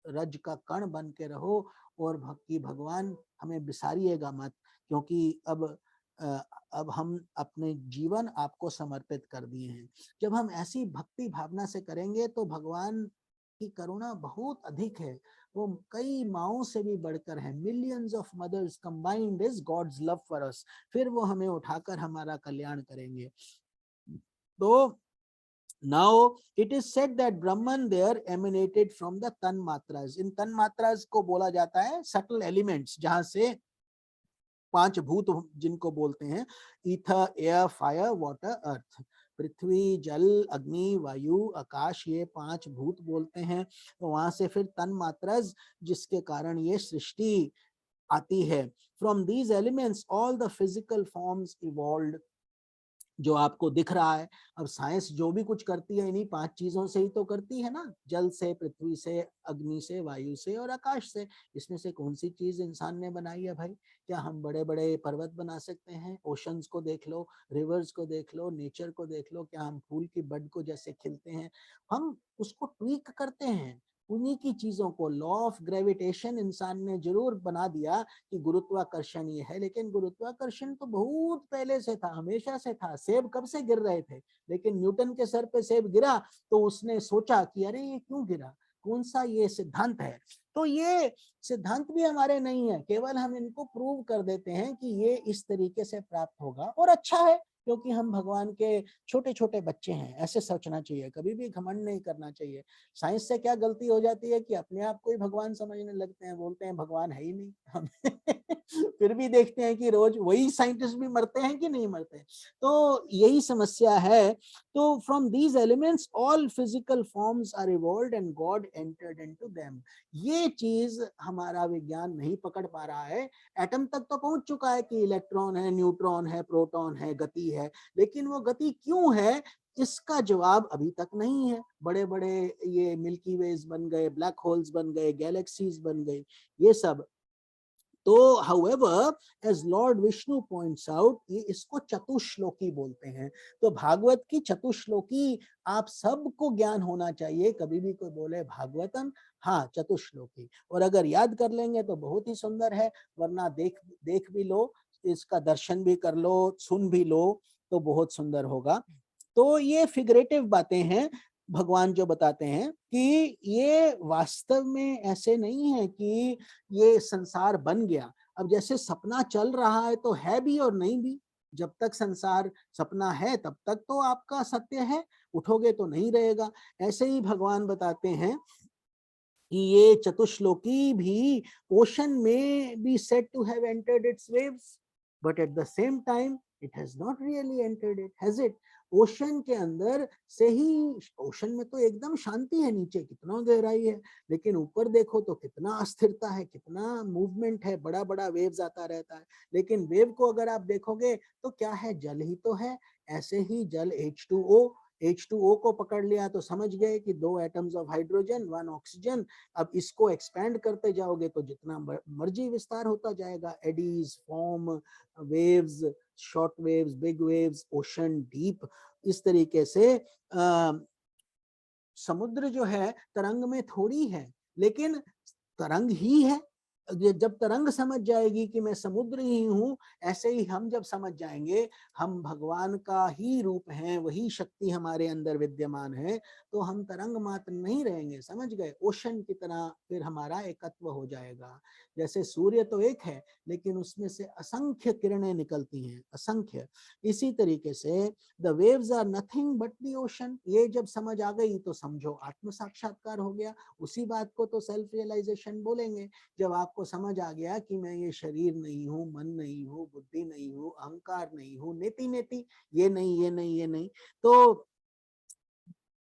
रज का कण बन के रहो और भक्ति भगवान हमें बिसारिएगा मत, क्योंकि अब हम अपने जीवन आपको समर्पित कर दिए हैं। जब हम ऐसी भक्ति भावना से करेंगे तो भगवान की करुणा बहुत अधिक है, वो कई माओं से भी बढ़कर है। Millions of mothers combined is God's love for us. फिर वो हमें उठाकर हमारा कल्याण करेंगे। तो now it is said that Brahman there emanated from the tan matras. इन तन मात्रास को बोला जाता है subtle elements, जहां से 5 भूत जिनको बोलते हैं ईथर, एयर, फायर, वाटर, अर्थ। पृथ्वी, जल, अग्नि, वायु, आकाश, ये 5 भूत बोलते हैं। तो वहां से फिर तन मात्रास, जिसके कारण ये सृष्टि आती है। From these elements all the physical forms evolved, जो आपको दिख रहा है। अब साइंस जो भी कुछ करती है इन्हीं 5 चीजों से ही तो करती है ना, जल से, पृथ्वी से, अग्नि से, वायु से और आकाश से। इसमें से कौन सी चीज इंसान ने बनाई है भाई? क्या हम बड़े बड़े पर्वत बना सकते हैं? ओशंस को देख लो, रिवर्स को देख लो, नेचर को देख लो, क्या हम फूल की बड को जैसे खिलते हैं? हम उसको ट्वीक करते हैं उन्हीं की चीजों को। लॉ ऑफ ग्रेविटेशन इंसान ने जरूर बना दिया कि गुरुत्वाकर्षण ये है, लेकिन गुरुत्वाकर्षण तो बहुत पहले से था, हमेशा से था। सेब कब से गिर रहे थे, लेकिन न्यूटन के सर पे सेब गिरा तो उसने सोचा कि अरे ये क्यों गिरा, कौन सा ये सिद्धांत है। तो ये सिद्धांत भी हमारे नहीं है, केवल हम इनको प्रूव कर देते हैं कि ये इस तरीके से प्राप्त होगा। और अच्छा है, क्योंकि हम भगवान के छोटे छोटे बच्चे हैं, ऐसे सोचना चाहिए, कभी भी घमंड नहीं करना चाहिए। साइंस से क्या गलती हो जाती है कि अपने आप को ही भगवान समझने लगते हैं, बोलते हैं भगवान है ही नहीं हम फिर भी देखते हैं कि रोज वही साइंटिस्ट भी मरते हैं कि नहीं मरते। तो यही समस्या है। तो from these elements all physical forms are evolved and God entered into them. ये चीज हमारा विज्ञान नहीं पकड़ पा रहा है। एटम तक तो पहुंच चुका है कि इलेक्ट्रॉन है, न्यूट्रॉन है, प्रोटॉन है, गति है, लेकिन वो गति क्यों है इसका जवाब अभी तक नहीं है। बड़े बड़े ये मिल्की वेज बन गए, ब्लैक होल्स बन गए, गैलेक्सीज बन गई, ये सब। तो however as Lord Vishnu points out, ये इसको चतुश्लोकी बोलते हैं। तो भागवत की चतुश्लोकी आप सबको ज्ञान होना चाहिए। कभी भी कोई बोले भागवतम, हाँ चतुश्लोकी, और अगर याद कर लेंगे तो बहुत ही सुंदर है, वरना देख भी लो, इसका दर्शन भी कर लो, सुन भी लो तो बहुत सुंदर होगा। तो ये फिगरेटिव बातें हैं भगवान जो बताते हैं कि ये वास्तव में ऐसे नहीं है कि ये संसार बन गया। अब जैसे सपना चल रहा है तो है भी और नहीं भी। जब तक संसार सपना है तब तक तो आपका सत्य है, उठोगे तो नहीं रहेगा। ऐसे ही भगवान बताते हैं कि ये चतुश्लोकी भी ओशन में be said to have entered its waves, but at the same time it has not really entered it, has it? Ocean के अंदर से ही, ओशन में तो एकदम शांति है, नीचे कितना गहराई है, लेकिन ऊपर देखो तो कितना अस्थिरता है, कितना मूवमेंट है, बड़ा बड़ा वेव्स आता रहता है। लेकिन वेव को अगर आप देखोगे तो क्या है, जल ही तो है। ऐसे ही जल H2O को पकड़ लिया तो समझ गए कि 2 एटम्स ऑफ हाइड्रोजन, 1 ऑक्सीजन। अब इसको एक्सपैंड करते जाओगे तो जितना मर्जी विस्तार होता जाएगा, eddies, form, waves, short waves, big waves, ocean, deep. इस तरीके से समुद्र जो है तरंग में थोड़ी है, लेकिन तरंग ही है। जब तरंग समझ जाएगी कि मैं समुद्र ही हूँ, ऐसे ही हम जब समझ जाएंगे हम भगवान का ही रूप हैं, वही शक्ति हमारे अंदर विद्यमान है, तो हम तरंग मात्र नहीं रहेंगे, समझ गए? ओशन की तरह फिर हमारा एकत्व हो जाएगा। जैसे सूर्य तो एक है, लेकिन उसमें से असंख्य किरणें निकलती हैं, असंख्य। इसी तरीके से the waves are nothing but the ocean. ये जब समझ आ गई तो समझो आत्म साक्षात्कार हो गया। उसी बात को तो सेल्फ रियलाइजेशन बोलेंगे। जब आपको समझ आ गया कि मैं ये शरीर नहीं हूँ, मन नहीं हूँ, बुद्धि नहीं हूँ, अहंकार नहीं हूँ, नेति नेति, ये नहीं, ये नहीं, ये नहीं, तो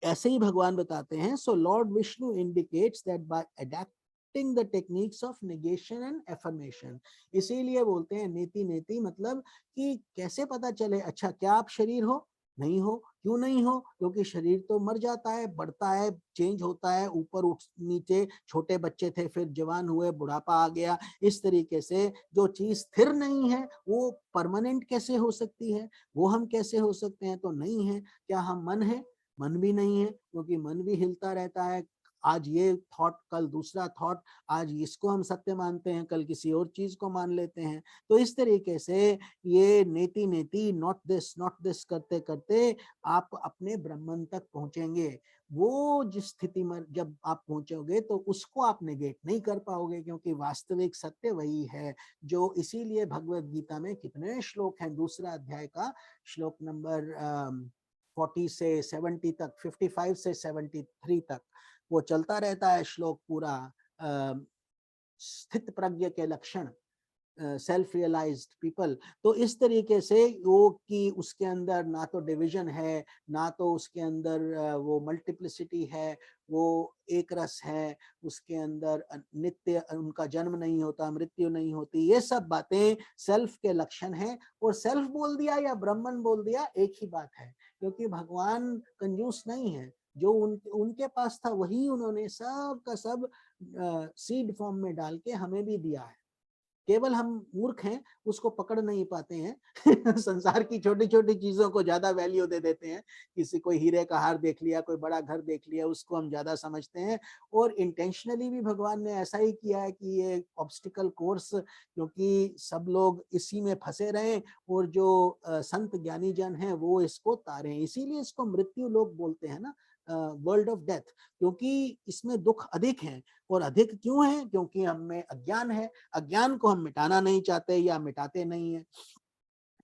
ऐसे ही भगवान बताते हैं। सो Lord Vishnu indicates that bye adapting the techniques of negation and affirmation. इसीलिए बोलते हैं नेति नेति, मतलब कि कैसे पता चले, अच्छा क्या आप शरीर हो? नहीं हो। क्यों नहीं हो? क्योंकि शरीर तो मर जाता है, बढ़ता है, चेंज होता है, ऊपर उठ नीचे, छोटे बच्चे थे फिर जवान हुए, बुढ़ापा आ गया। इस तरीके से जो चीज स्थिर नहीं है वो परमानेंट कैसे हो सकती है? वो हम कैसे हो सकते हैं? तो नहीं है। क्या हम मन है? मन भी नहीं है, क्योंकि मन भी हिलता रहता है, आज ये थॉट, कल दूसरा थॉट, आज इसको हम सत्य मानते हैं, कल किसी और चीज को मान लेते हैं। तो इस तरीके से ये नेति नेति नॉट दिस करते करते आप अपने ब्रह्मन तक पहुंचेंगे। वो जिस स्थिति में जब आप पहुंचोगे तो उसको आप नेगेट नहीं कर पाओगे, क्योंकि वास्तविक सत्य वही है जो, इसीलिए भगवत गीता में कितने श्लोक हैं, दूसरा अध्याय का श्लोक नंबर 40 से 70 तक, 55 से 73 तक वो चलता रहता है श्लोक पूरा। स्थित प्रज्ञ के लक्षण, सेल्फ रियलाइज्ड पीपल। तो इस तरीके से योग की उसके अंदर ना तो डिवीजन है, ना तो उसके अंदर वो मल्टीप्लिसिटी है, वो एक रस है, उसके अंदर नित्य उनका जन्म नहीं होता, मृत्यु नहीं होती, ये सब बातें सेल्फ के लक्षण हैं। और सेल्फ बोल दिया या ब्राह्मण बोल दिया एक ही बात है, क्योंकि भगवान कंजूस नहीं है। जो उनके पास था वही उन्होंने सब का सब सीड फॉर्म में डाल के हमें भी दिया है। केवल हम मूर्ख हैं, उसको पकड़ नहीं पाते हैं संसार की छोटी छोटी चीजों को ज्यादा वैल्यू दे देते हैं। किसी कोई हीरे का हार देख लिया, कोई बड़ा घर देख लिया, उसको हम ज्यादा समझते हैं। और इंटेंशनली भी भगवान ने ऐसा ही किया है कि ये ऑब्स्टिकल कोर्स, क्योंकि सब लोग इसी में फंसे रहे और जो संत ज्ञानी जन हैं वो इसको तारे। इसीलिए इसको मृत्यु लोक बोलते हैं ना, वर्ल्ड ऑफ डेथ, क्योंकि इसमें दुख अधिक है। और अधिक क्यों है? क्योंकि हम में अज्ञान है। अज्ञान को हम मिटाना नहीं चाहते या मिटाते नहीं है,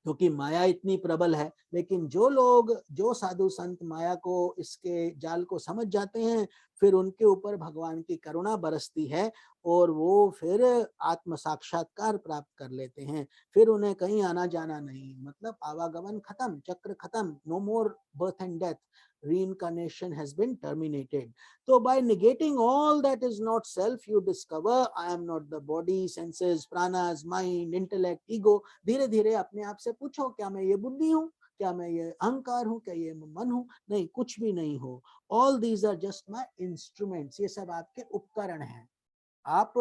क्योंकि माया इतनी प्रबल है। लेकिन जो लोग, जो साधु संत माया को, इसके जाल को समझ जाते हैं, फिर उनके ऊपर भगवान की करुणा बरसती है और वो फिर आत्म साक्षात्कार प्राप्त कर लेते हैं। फिर उन्हें कहीं आना जाना नहीं, मतलब आवागमन खत्म, चक्र खत्म, no more birth and death, reincarnation has been terminated. So by negating all that is not self, you discover I am not the body, senses, pranas, mind, intellect, ego. धीरे धीरे अपने आप से पूछो, क्या मैं ये बुद्धि हूँ, क्या मैं ये अहंकार हूँ, क्या ये मन हूँ? नहीं, कुछ भी नहीं हो। All these are just my instruments. ये सब आपके उपकरण हैं। आप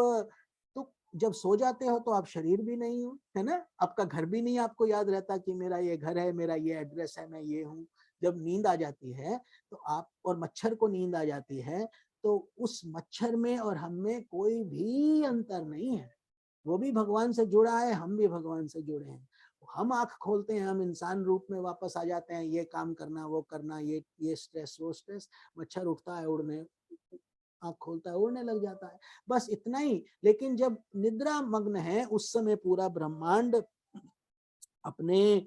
तो जब सो जाते हो तो आप शरीर भी नहीं हो, है ना? आपका घर भी नहीं आपको याद रहता कि मेरा ये घर है, मेरा ये एड्रेस है, मैं ये हूँ। जब नींद आ जाती है तो आप, और मच्छर को नींद आ जाती है, तो उस मच्छर में और हम में कोई भी अंतर नहीं है। वो भी भगवान से जुड़ा है, हम भी भगवान से जुड़े हैं। हम आंख खोलते हैं, हम इंसान रूप में वापस आ जाते हैं, ये काम करना, वो करना, ये स्ट्रेस, वो स्ट्रेस। मच्छर उठता है उड़ने, आंख खोलता है उड़ने लग जाता है, बस इतना ही। लेकिन जब निद्रा मग्न है उस समय पूरा ब्रह्मांड अपने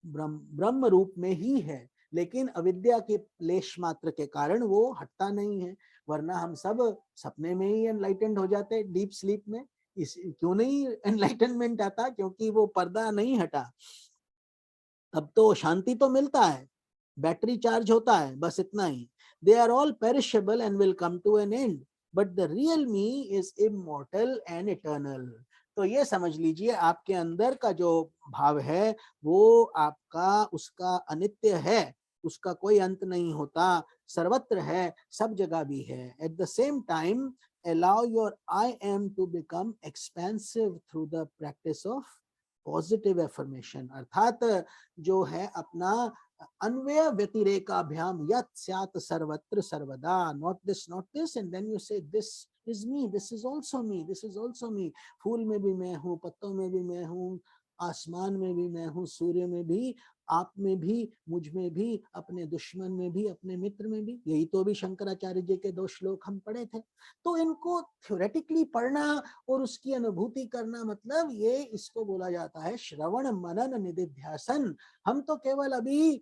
ब्रह्म रूप में ही है, लेकिन अविद्या के लेश मात्र के कारण वो हटता नहीं है। वरना हम सब सपने में ही एनलाइटेंड हो जाते, डीप स्लीप में। इस क्यों नहीं एनलाइटनमेंट आता? क्योंकि वो पर्दा नहीं हटा। तब तो शांति तो मिलता है, बैटरी चार्ज होता है, बस इतना ही। They are all perishable and will come to N and, but the real me is immortal and eternal. तो ये समझ लीजिए, आपके अंदर का जो भाव है वो आपका, उसका अनित्य है, उसका कोई अंत नहीं होता, सर्वत्र है, सब जगह भी है। At the same time allow your I am to become expansive through the practice of positive affirmation। अर्थात जो है अपना अन्वय व्यतिरेकाभ्याम यत् स्यात् सर्वत्र सर्वदा, not this and then you say this is me, this is also me, this is also me। फूल में भी मैं हूँ, पत्तों में भी मैं हूँ, आसमान में भी मैं हूँ, सूर्य में भी, आप में भी, मुझ में भी, अपने दुश्मन में भी, अपने मित्र में भी। यही तो भी शंकराचार्य जी के 2 श्लोक हम पढ़े थे। तो इनको थ्योरेटिकली पढ़ना और उसकी अनुभूति करना, मतलब ये इसको बोला जाता है श्रवण मनन निधिध्यासन। हम तो केवल अभी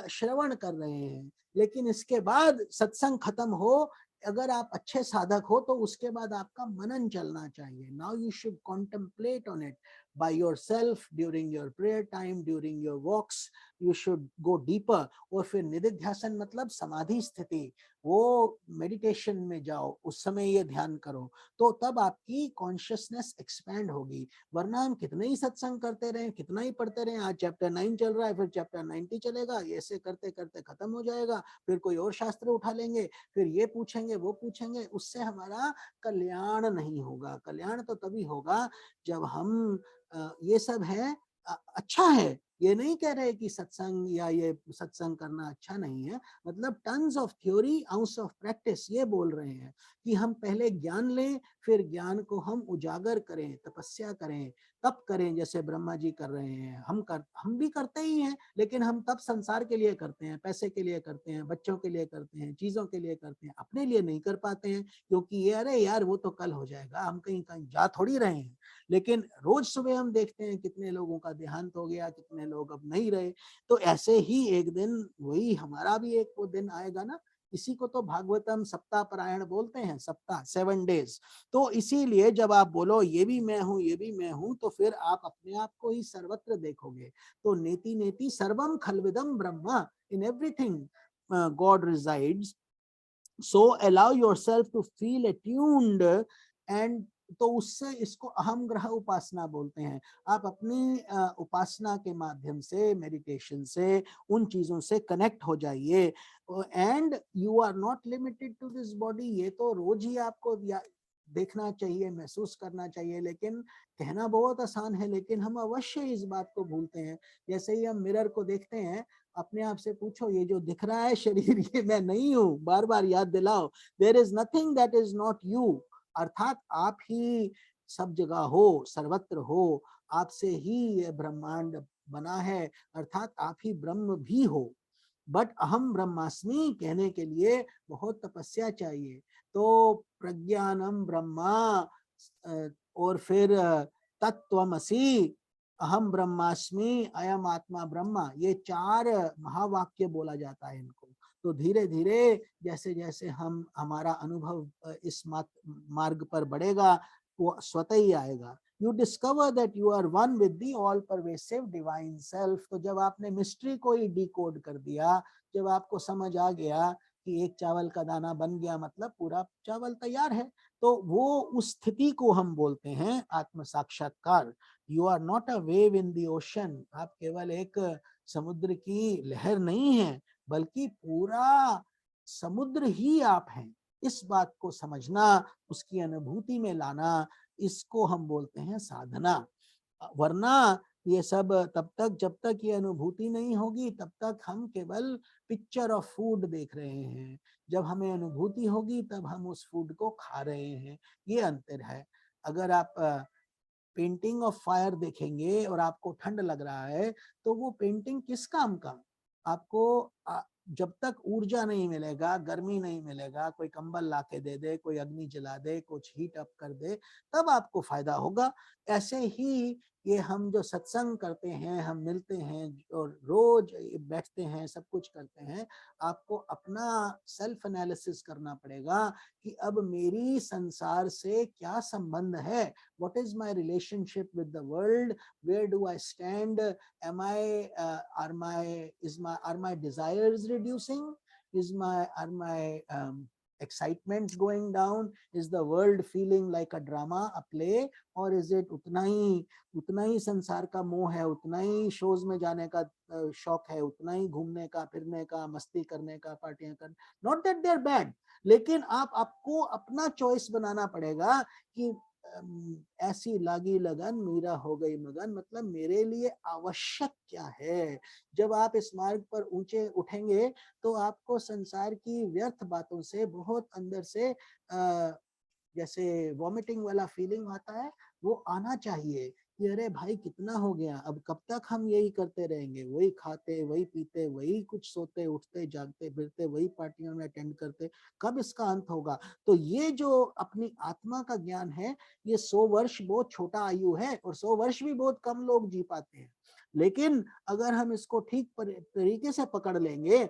श्रवण कर रहे हैं, लेकिन इसके बाद सत्संग खत्म हो, अगर आप अच्छे साधक हो तो उसके बाद आपका मनन चलना चाहिए। Now you should contemplate on it by yourself during your prayer time, during your walks, you should go deeper। और फिर निधिध्यासन मतलब समाधि स्थिति, वो मेडिटेशन में जाओ, उस समय ये ध्यान करो, तो तब आपकी कॉन्शियसनेस एक्सपैंड होगी। वरना हम कितने ही सत्संग करते रहे, कितना ही पढ़ते रहे, आज चैप्टर 9 चल रहा है, फिर चैप्टर 90 चलेगा, ऐसे करते करते खत्म हो जाएगा। फिर कोई और शास्त्र उठा लेंगे, फिर ये पूछेंगे, वो पूछेंगे, उससे हमारा कल्याण नहीं होगा। कल्याण तो तभी होगा जब हम ये सब है, अच्छा है, ये नहीं कह रहे कि सत्संग या ये सत्संग करना अच्छा नहीं है, मतलब tons of theory ounce of practice, ये बोल रहे हैं कि हम पहले ज्ञान लें, फिर ज्ञान को हम उजागर करें, तपस्या करें, तप करें, जैसे ब्रह्मा जी कर रहे हैं। हम भी करते ही हैं, लेकिन हम तब संसार के लिए करते हैं, पैसे के लिए करते हैं, बच्चों के लिए करते हैं, चीजों के लिए करते हैं, अपने लिए नहीं कर पाते हैं, क्योंकि ये अरे यार वो तो कल हो जाएगा, हम कहीं कहीं जा थोड़ी रहे हैं। लेकिन रोज सुबह हम देखते हैं कितने लोगों का देहांत हो गया, कितने लोग अब नहीं रहे। तो ऐसे ही एक दिन वही हमारा भी एक वो दिन आएगा ना, इसी को तो भागवतम सप्ताह परायण बोलते हैं, सप्ताह 7 डेज। तो इसीलिए जब आप बोलो ये भी मैं हूँ, ये भी मैं हूँ, तो फिर आप अपने आप को ही सर्वत्र देखोगे। तो नेति नेति सर्वम खलविदम Brahma, in everything God resides. So allow yourself to feel attuned and तो उससे इसको अहम ग्रह उपासना बोलते हैं। आप अपनी उपासना के माध्यम से, मेडिटेशन से उन चीजों से कनेक्ट हो जाइए। And you are not limited to this body, ये तो रोज ही आपको देखना चाहिए, महसूस करना चाहिए। लेकिन कहना बहुत आसान है, लेकिन हम अवश्य इस बात को भूलते हैं। जैसे ही हम मिरर को देखते हैं, अपने आप से पूछो ये जो दिख रहा है शरीर, ये मैं नहीं हूँ, बार बार याद दिलाओ, there is nothing that is not you. अर्थात आप ही सब जगह हो, सर्वत्र हो, आपसे ही ये ब्रह्मांड बना है, अर्थात आप ही ब्रह्म भी हो। बट अहम ब्रह्मास्मि कहने के लिए बहुत तपस्या चाहिए। तो प्रज्ञानम ब्रह्मा, और फिर तत्त्वमसि, अहम ब्रह्मास्मि, अयम आत्मा ब्रह्मा, ये 4 महावाक्य बोला जाता है इनको। तो धीरे धीरे जैसे जैसे हम हमारा अनुभव इस मार्ग पर बढ़ेगा, वो स्वतः ही आएगा। You discover that you are one with the all pervasive divine self। तो जब आपने मिस्ट्री को ही डिकोड कर दिया, जब आपको समझ आ गया कि एक चावल का दाना बन गया मतलब पूरा चावल तैयार है, तो वो उस स्थिति को हम बोलते हैं आत्म साक्षात्कार। You are not a wave in the ocean, आप केवल एक समुद्र की लहर नहीं है, बल्कि पूरा समुद्र ही आप हैं। इस बात को समझना, उसकी अनुभूति में लाना, इसको हम बोलते हैं साधना। वरना ये सब तब तक, जब तक ये अनुभूति नहीं होगी, तब तक हम केवल पिक्चर ऑफ फूड देख रहे हैं। जब हमें अनुभूति होगी तब हम उस फूड को खा रहे हैं, ये अंतर है। अगर आप पेंटिंग ऑफ फायर देखेंगे और आपको ठंड लग रहा है, तो वो पेंटिंग किस काम का? आपको जब तक ऊर्जा नहीं मिलेगा, गर्मी नहीं मिलेगा, कोई कंबल ला के दे दे, कोई अग्नि जला दे, कुछ हीट अप कर दे, तब आपको फायदा होगा। ऐसे ही ये हम जो सत्संग करते हैं, हम मिलते हैं और रोज बैठते हैं, सब कुछ करते हैं, आपको अपना सेल्फ एनालिसिस करना पड़ेगा कि अब मेरी संसार से क्या संबंध है। What is my relationship with the world, where do I stand, am I are my desires reducing, are my excitements going down, is the world feeling like a drama, a play, or is it उतना ही संसार का मोह है, उतना ही shows में जाने का शौक है, उतना ही घूमने का, फिरने का, मस्ती करने का, पार्टियां करने। Not that they are bad, लेकिन आपको अपना चॉइस बनाना पड़ेगा कि ऐसी लागी लगन मीरा हो गई मगन, मतलब मेरे लिए आवश्यक क्या है। जब आप इस मार्ग पर ऊंचे उठेंगे, तो आपको संसार की व्यर्थ बातों से बहुत अंदर से जैसे वॉमिटिंग वाला फीलिंग आता है, वो आना चाहिए कि अरे भाई कितना हो गया, अब कब तक हम यही करते रहेंगे, वही खाते, वही पीते, वही कुछ सोते उठते जागते फिरते, वही पार्टियों में अटेंड करते, कब इसका अंत होगा। तो ये जो अपनी आत्मा का ज्ञान है, ये 100 वर्ष बहुत छोटा आयु है, और 100 वर्ष भी बहुत कम लोग जी पाते हैं। लेकिन अगर हम इसको ठीक तरीके से पकड़ लेंगे,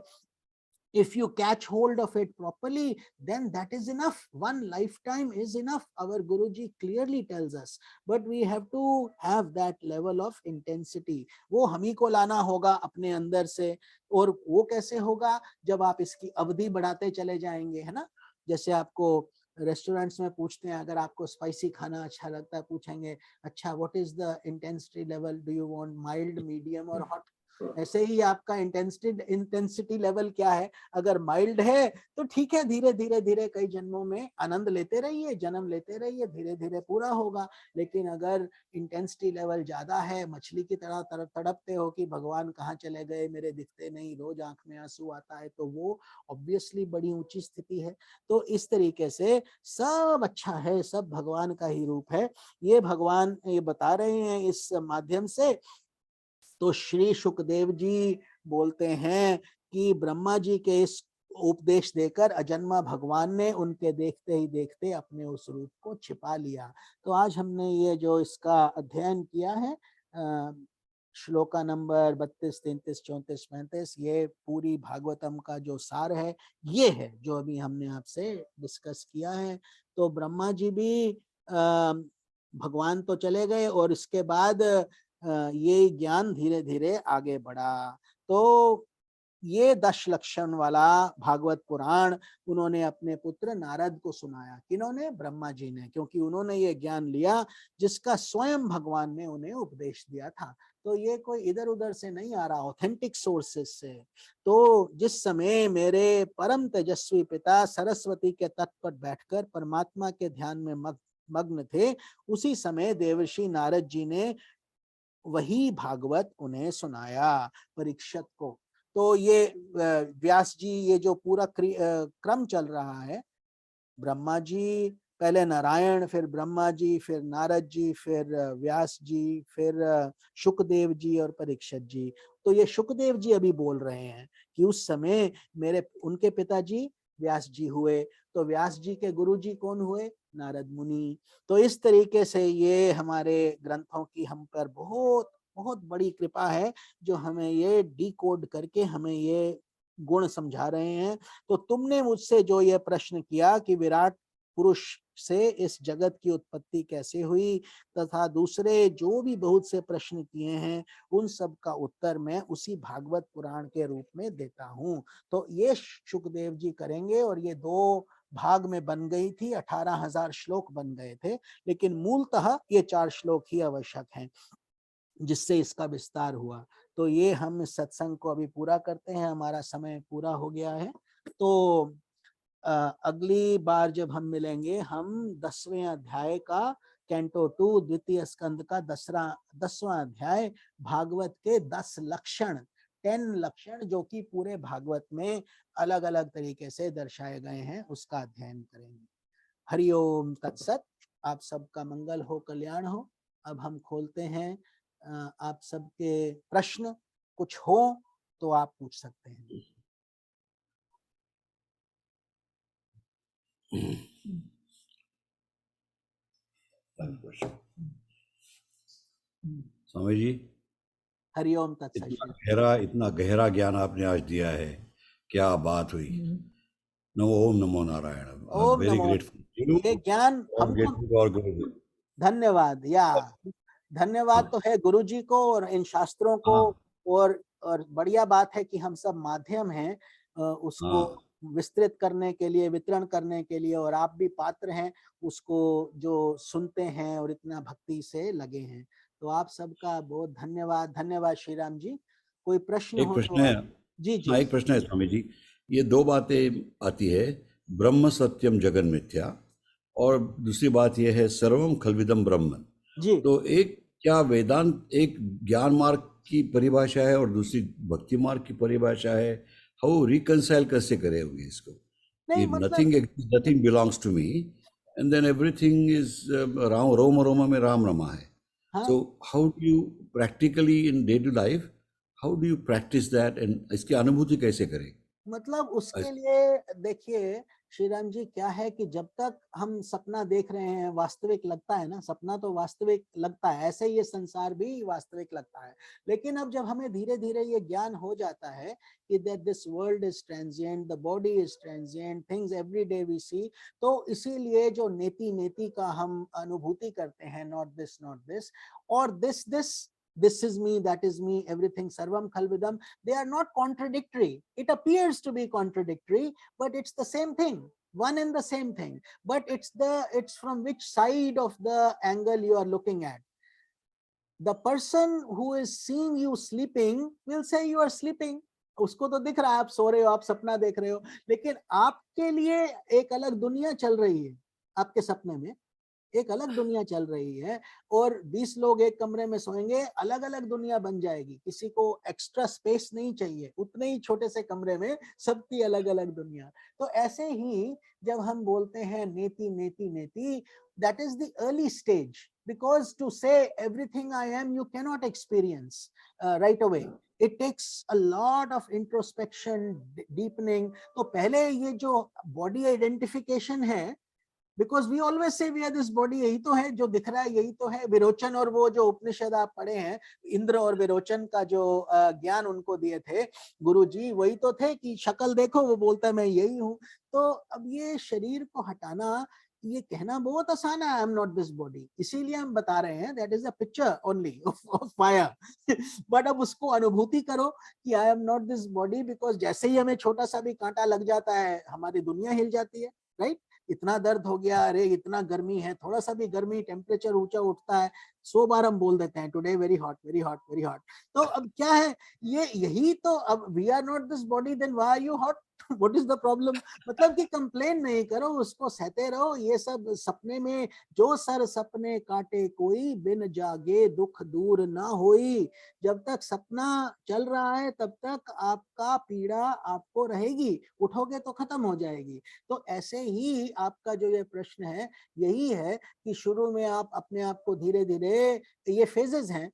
if you catch hold of it properly, then that is enough. One lifetime is enough, our Guruji clearly tells us, but we have to have that level of intensity। वो हम ही को लाना होगा अपने अंदर से। और वो कैसे होगा? जब आप इसकी अवधि बढ़ाते चले जाएंगे, है ना। जैसे आपको रेस्टोरेंट्स में पूछते हैं, अगर आपको स्पाइसी खाना अच्छा लगता है, पूछेंगे अच्छा what is the intensity level, do you want mild, medium और हॉट। ऐसे ही आपका इंटेंसिटी लेवल क्या है, अगर माइल्ड है तो ठीक है, धीरे धीरे धीरे कई जन्मों में आनंद लेते रहिए, जन्म लेते रहिए, धीरे धीरे पूरा होगा। लेकिन अगर इंटेंसिटी लेवल ज्यादा है, मछली की तरह तड़पते हो कि भगवान कहाँ चले गए, मेरे दिखते नहीं, रोज आंख में आंसू आता है, तो वो ऑब्वियसली बड़ी ऊंची स्थिति है। तो इस तरीके से सब अच्छा है, सब भगवान का ही रूप है, ये भगवान ये बता रहे हैं इस माध्यम से। तो श्री सुखदेव जी बोलते हैं कि ब्रह्मा जी के इस उपदेश देकर अजन्मा भगवान ने उनके देखते ही देखते अपने उस रूप को छिपा लिया। तो आज हमने ये जो इसका अध्ययन किया है, श्लोका नंबर 32, 33, 34, 35, ये पूरी भागवतम का जो सार है ये है जो अभी हमने आपसे डिस्कस किया है। तो ब्रह्मा जी भी भगवान तो चले गए और इसके बाद ये ज्ञान धीरे धीरे आगे बढ़ा। तो ये 10 लक्षण वाला भागवत पुराण उन्होंने अपने पुत्र नारद को सुनाया। किन्होंने? ब्रह्मा जी ने, क्योंकि उन्होंने ये ज्ञान लिया जिसका स्वयं भगवान ने उन्हें उपदेश दिया था। तो ये कोई इधर उधर से नहीं आ रहा, ऑथेंटिक सोर्सेस से। तो जिस समय मेरे परम तेजस्वी पिता सरस्वती के तट पर बैठकर परमात्मा के ध्यान में मग्न थे, उसी समय देवर्षि नारद जी ने वही भागवत उन्हें सुनाया परीक्षित को। तो ये व्यास जी, ये जो पूरा क्रम चल रहा है, ब्रह्मा जी, पहले नारायण, फिर ब्रह्मा जी, फिर नारद जी, फिर व्यास जी, फिर शुकदेव जी और परीक्षित जी। तो ये शुकदेव जी अभी बोल रहे हैं कि उस समय उनके पिताजी व्यास जी हुए, तो व्यास जी के गुरु जी कौन हुए? नारद मुनि। तो इस तरीके से ये हमारे ग्रंथों की हम पर बहुत बहुत बड़ी कृपा है, जो हमें ये डिकोड करके हमें ये गुण समझा रहे हैं। तो तुमने मुझसे जो ये प्रश्न किया कि विराट पुरुष से इस जगत की उत्पत्ति कैसे हुई, तथा दूसरे जो भी बहुत से प्रश्न किए हैं, उन सब का उत्तर मैं उसी भागवत पुराण के रूप में देता हूँ। तो ये शुकदेव जी करेंगे, और ये 2 भाग में बन गई थी, 18,000 श्लोक बन गए थे, लेकिन मूलतः ये 4 श्लोक ही आवश्यक हैं जिससे इसका विस्तार हुआ। तो ये हम इस सत्संग को अभी पूरा करते हैं, हमारा समय पूरा हो गया है। तो अगली बार जब हम मिलेंगे, हम 10वें अध्याय का कैंटो 2 द्वितीय स्कंद का 10वां अध्याय, भागवत के 10 लक्षण, 10 लक्षण जो कि पूरे भागवत में अलग अलग तरीके से दर्शाए गए हैं, उसका अध्ययन करेंगे। हरि ओम तत्सत। आप सबका मंगल हो, कल्याण हो। अब हम खोलते हैं, आप सबके प्रश्न कुछ हो तो आप पूछ सकते हैं। स्वामी जी, हरि ओम तत्सत। इतना गहरा ज्ञान आपने आज दिया है, क्या बात हुई। ओम नमो नारायण। ओम वेरी नमो। ग्रेटफुल। ये ज्ञान हमको, धन्यवाद। धन्यवाद तो है गुरु जी को और इन शास्त्रों को। और बढ़िया बात है कि हम सब माध्यम हैं उसको विस्तृत करने के लिए, वितरण करने के लिए, और आप भी पात्र हैं उसको जो सुनते हैं और इतना भक्ति से लगे हैं। तो आप सबका बहुत धन्यवाद। धन्यवाद श्री राम जी। कोई प्रश्न एक हो प्रश्न तो है। जी जी। हाँ, एक प्रश्न है स्वामी जी। ये 2 बातें आती है, ब्रह्म सत्यम जगन मिथ्या, और दूसरी बात यह है सर्वम खलविदम ब्रह्म। जी तो एक क्या वेदांत एक ज्ञान मार्ग की परिभाषा है और दूसरी भक्ति मार्ग की परिभाषा है? हाउ रिकंसाइल कैसे करे होंगे इसको नहीं, कि मतलब nothing belongs to me and then everything is Ram, रोम रोम में राम रमा है। हाँ, so how do you practically in day to life, how do you practice that, and इसकी अनुभूति कैसे करें? मतलब उसके लिए देखिए श्री राम जी, क्या है कि जब तक हम सपना देख रहे हैं, वास्तविक लगता है ना, सपना तो वास्तविक लगता है, ऐसे ही ये संसार भी वास्तविक लगता है। लेकिन अब जब हमें धीरे धीरे ये ज्ञान हो जाता है कि that this world is transient, the body is transient, things every day we सी, तो इसीलिए जो नेति नेति का हम अनुभूति करते हैं, नॉट दिस और this is me, that is me, everything sarvam khalvidam, they are not contradictory. It appears to be contradictory, but it's the same thing, one and the same thing, but it's from which side of the angle you are looking at. The person who is seeing you sleeping will say you are sleeping. उसको तो दिख रहा है आप सो रहे हो, आप सपना देख रहे हो, लेकिन आपके लिए एक अलग दुनिया चल रही है। आपके सपने में एक अलग दुनिया चल रही है, और 20 लोग एक कमरे में सोएंगे, अलग अलग दुनिया बन जाएगी। किसी को एक्स्ट्रा स्पेस नहीं चाहिए, उतने ही छोटे से कमरे में सबकी अलग अलग दुनिया। तो ऐसे ही जब हम बोलते हैं नेति नेति नेति, that is the early stage, because to say everything I am you cannot experience right away. It takes a lot of introspection, deepening. तो पहले ये जो body identification है, because we always say we are this body, यही तो है जो दिख रहा है, यही तो है। विरोचन और वो जो उपनिषद आप पढ़े हैं, इंद्र और विरोचन का जो ज्ञान उनको दिए थे गुरुजी, वही तो थे कि शक्ल देखो, वो बोलता है मैं यही हूँ। तो अब ये शरीर को हटाना, ये कहना बहुत आसान है, I am not this body, इसीलिए हम बता रहे हैं that is a picture only of fire. But अब उसको अनुभूति करो कि I am not this body, because जैसे ही हमें छोटा सा भी कांटा लग जाता है, हमारी दुनिया हिल जाती है, राइट? इतना दर्द हो गया, अरे इतना गर्मी है, थोड़ा सा भी गर्मी, टेम्परेचर ऊंचा उठता है, 100 बार हम बोल देते हैं today very hot very hot very hot. तो अब क्या है, ये यही तो, अब we are not this body, then why are you hot? What is the problem? मतलब कि कंप्लेन नहीं करो, उसको सहते रहो। ये सब सपने में जो सर सपने काटे कोई, बिन जागे दुख दूर ना होई। जब तक सपना चल रहा है तब तक आपका पीड़ा आपको रहेगी, उठोगे तो खत्म हो जाएगी। तो ऐसे ही आपका जो ये प्रश्न है, यही है कि शुरू में आप अपने आप को धीरे धीरे, ये फेजेस हैं।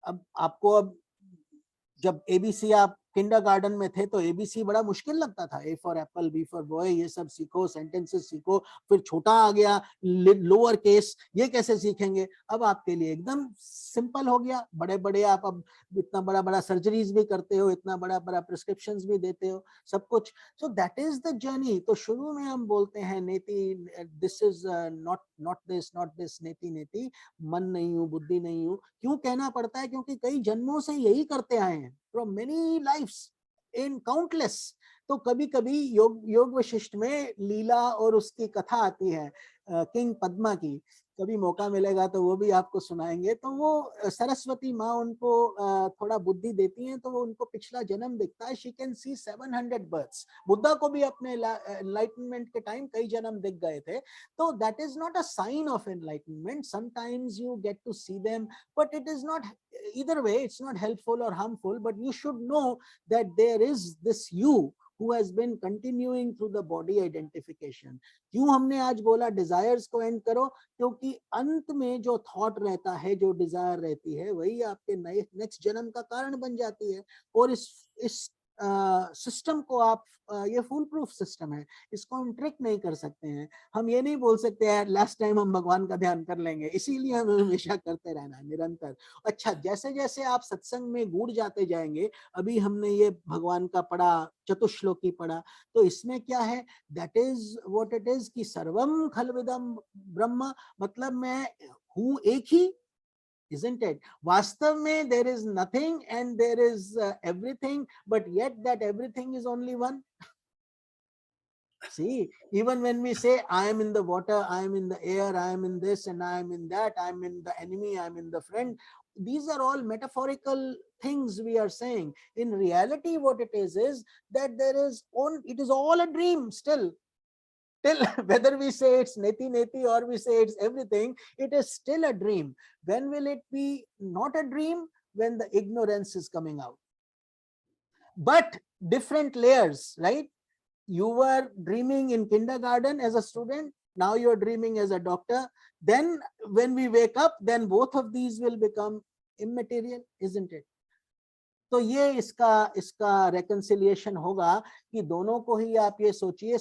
अब आपको, अब जब एबीसी आप किंडरगार्टन में थे तो एबीसी बड़ा मुश्किल लगता था, A for apple, B for boy, ये सब सीखो, सेंटेंसेस सीखो। फिर छोटा आ गया लोअर केस, ये कैसे सीखेंगे? अब आपके लिए एकदम सिंपल हो गया। बड़े बड़े आप अब इतना बड़ा बड़ा सर्जरीज भी करते हो, इतना बड़ा बड़ा प्रिस्क्रिप्शंस भी देते हो, सब कुछ। सो दैट इज द जर्नी। तो शुरू में हम बोलते हैं नेति, दिस इज नॉट दिस, नेति नेति, मन नहीं हूँ, बुद्धि नहीं हूँ। क्यों कहना पड़ता है? क्योंकि कई जन्मों से यही करते आए हैं, from many lifes, in countless. तो कभी कभी योग वशिष्ठ में लीला और उसकी कथा आती है किंग पद्मा की, कभी मौका मिलेगा तो वो भी आपको सुनाएंगे। तो वो सरस्वती माँ उनको थोड़ा बुद्धि देती हैं, तो वो उनको पिछला जन्म दिखता है। She can see 700 births. Buddha को भी अपने एनलाइटनमेंट के टाइम कई जन्म दिख गए थे। तो that is not a sign of enlightenment. Sometimes you get to see them, but it is not, either way it's not helpful or harmful, but you should know that there is this you who has been continuing through the body identification. क्यों हमने आज बोला desires को and करो? क्योंकि अंत में जो थॉट रहता है, जो डिजायर रहती है, वही आपके नेक्स्ट जन्म का कारण बन जाती है। और इस सिस्टम को आप, ये फुल प्रूफ सिस्टम है, इसको हम ट्रिक नहीं कर सकते हैं। हम ये नहीं बोल सकते यार लास्ट टाइम हम भगवान का ध्यान कर लेंगे, इसीलिए हमें हमेशा करते रहना है, निरंतर। अच्छा, जैसे जैसे आप सत्संग में गूढ़ जाते जाएंगे, अभी हमने ये भगवान का पढ़ा, चतुश्लोकी पढ़ा, तो इसमें क्या है, that is what it is कि सर्वम खलविदम ब्रह्म, मतलब मैं हूँ एक ही, isn't it? वास्तव में there is nothing and there is everything, but yet that everything is only one. See, even when we say I am in the water, I am in the air, I am in this and I am in that, I am in the enemy, I am in the friend, these are all metaphorical things we are saying. In reality what it is that it is all a dream still. Till whether we say it's neti neti or we say it's everything, it is still a dream. When will it be not a dream? When the ignorance is coming out. But different layers, right? You were dreaming in kindergarten as a student, now you're dreaming as a doctor. Then when we wake up, then both of these will become immaterial, isn't it? तो ये इसका reconciliation होगा कि दोनों को ही आप ये सोचिए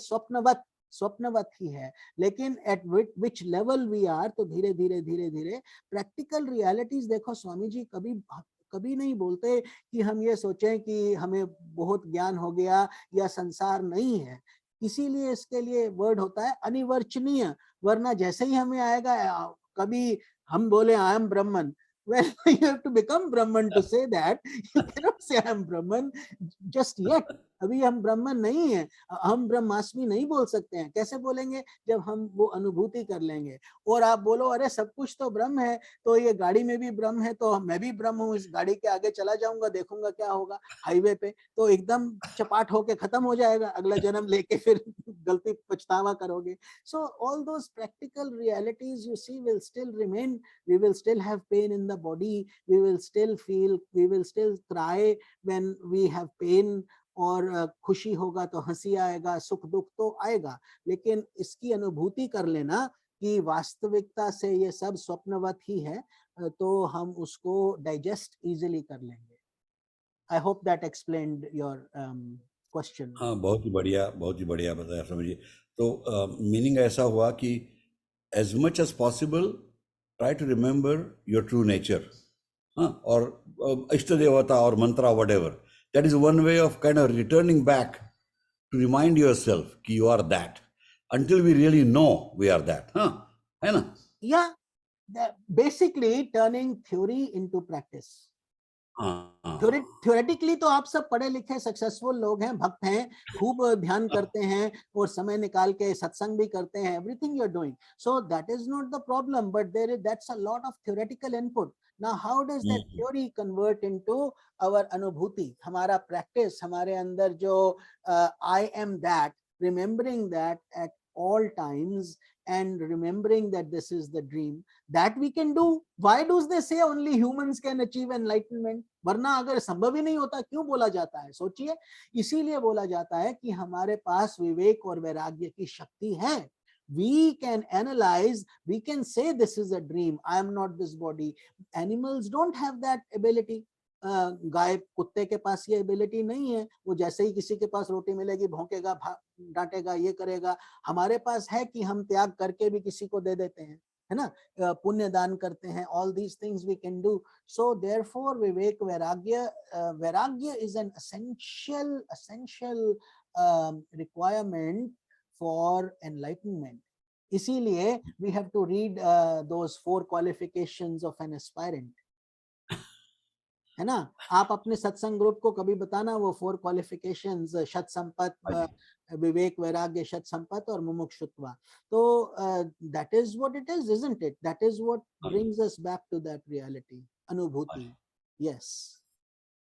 स्वप्नवत ही है, लेकिन at which level we are. तो धीरे धीरे धीरे धीरे प्रैक्टिकल रियलिटीज देखो। स्वामी जी कभी नहीं बोलते कि हम ये सोचें कि हमें बहुत ज्ञान हो गया या संसार नहीं है, इसीलिए इसके लिए वर्ड होता है अनिवर्चनीय। वरना जैसे ही हमें आएगा, कभी हम बोले I am Brahman, well you have to become Brahman to say that. You cannot say I am Brahman just yet. अभी हम ब्राह्मण नहीं है, हम ब्रह्मास्मि नहीं बोल सकते हैं। कैसे बोलेंगे? जब हम वो अनुभूति कर लेंगे। और आप बोलो अरे सब कुछ तो ब्रह्म है, तो ये गाड़ी में भी ब्रह्म है, तो मैं भी ब्रह्म हूँ, इस गाड़ी के आगे चला जाऊंगा, देखूंगा क्या होगा हाईवे पे, तो एकदम चपाट होके खत्म हो जाएगा, अगला जन्म लेके फिर गलती पछतावा करोगे। So all those practical realities you see will still remain. We will still have pain in the body. We will still feel, we will still cry when we have pain. और खुशी होगा तो हंसी आएगा, सुख दुख तो आएगा, लेकिन इसकी अनुभूति कर लेना कि वास्तविकता से ये सब स्वप्नवत ही है, तो हम उसको डाइजेस्ट इजीली कर लेंगे। I hope that explained your question. हाँ, बहुत ही बढ़िया बताया स्वामी जी। तो मीनिंग ऐसा हुआ कि as much as possible try to remember your true nature, हाँ, और इष्ट देवता और मंत्रा whatever, that is one way of kind of returning back to remind yourself कि you are that until we really know we are that, हाँ, है ना? Yeah, basically turning theory into practice. हाँ, थ्योरेटिकली तो आप सब पढ़े लिखे सक्सेसफुल लोग हैं, भक्त हैं, खूब ध्यान करते हैं और समय निकाल के सत्संग भी करते हैं, everything you are doing, so that is not the problem, but there is that's a lot of theoretical input. Now how does that theory convert into our अनुभूति, हमारा प्रैक्टिस, हमारे अंदर जो I am that, remembering that at all times and remembering that this is the dream, that we can do. Why do they say only humans can achieve enlightenment? वरना अगर संभव ही नहीं होता क्यों बोला जाता है? सोचिए, इसीलिए बोला जाता है कि हमारे पास विवेक और वैराग्य की शक्ति है। We can analyze, we can say this is a dream, I am not this body. Animals don't have that ability. गाय कुत्ते के पास ये एबिलिटी नहीं है, वो जैसे ही किसी के पास रोटी मिलेगी भौंकेगा, डांटेगा, ये करेगा। हमारे पास है कि हम त्याग करके भी किसी को दे देते हैं, है ना, पुण्य दान करते हैं, all these things we can do. So therefore विवेक वैराग्य is an essential requirement for enlightenment. इसीलिए we have to read those 4 qualifications of N aspirant, है ना। आप अपने सत्संग ग्रुप को कभी बताना वो 4 क्वालिफिकेशंस, शत संपत, विवेक वैराग्य, शत संपत और मुमुक्षुत्व। तो that is what it is, isn't it? That is what brings us back to that reality, अनुभूति। यस,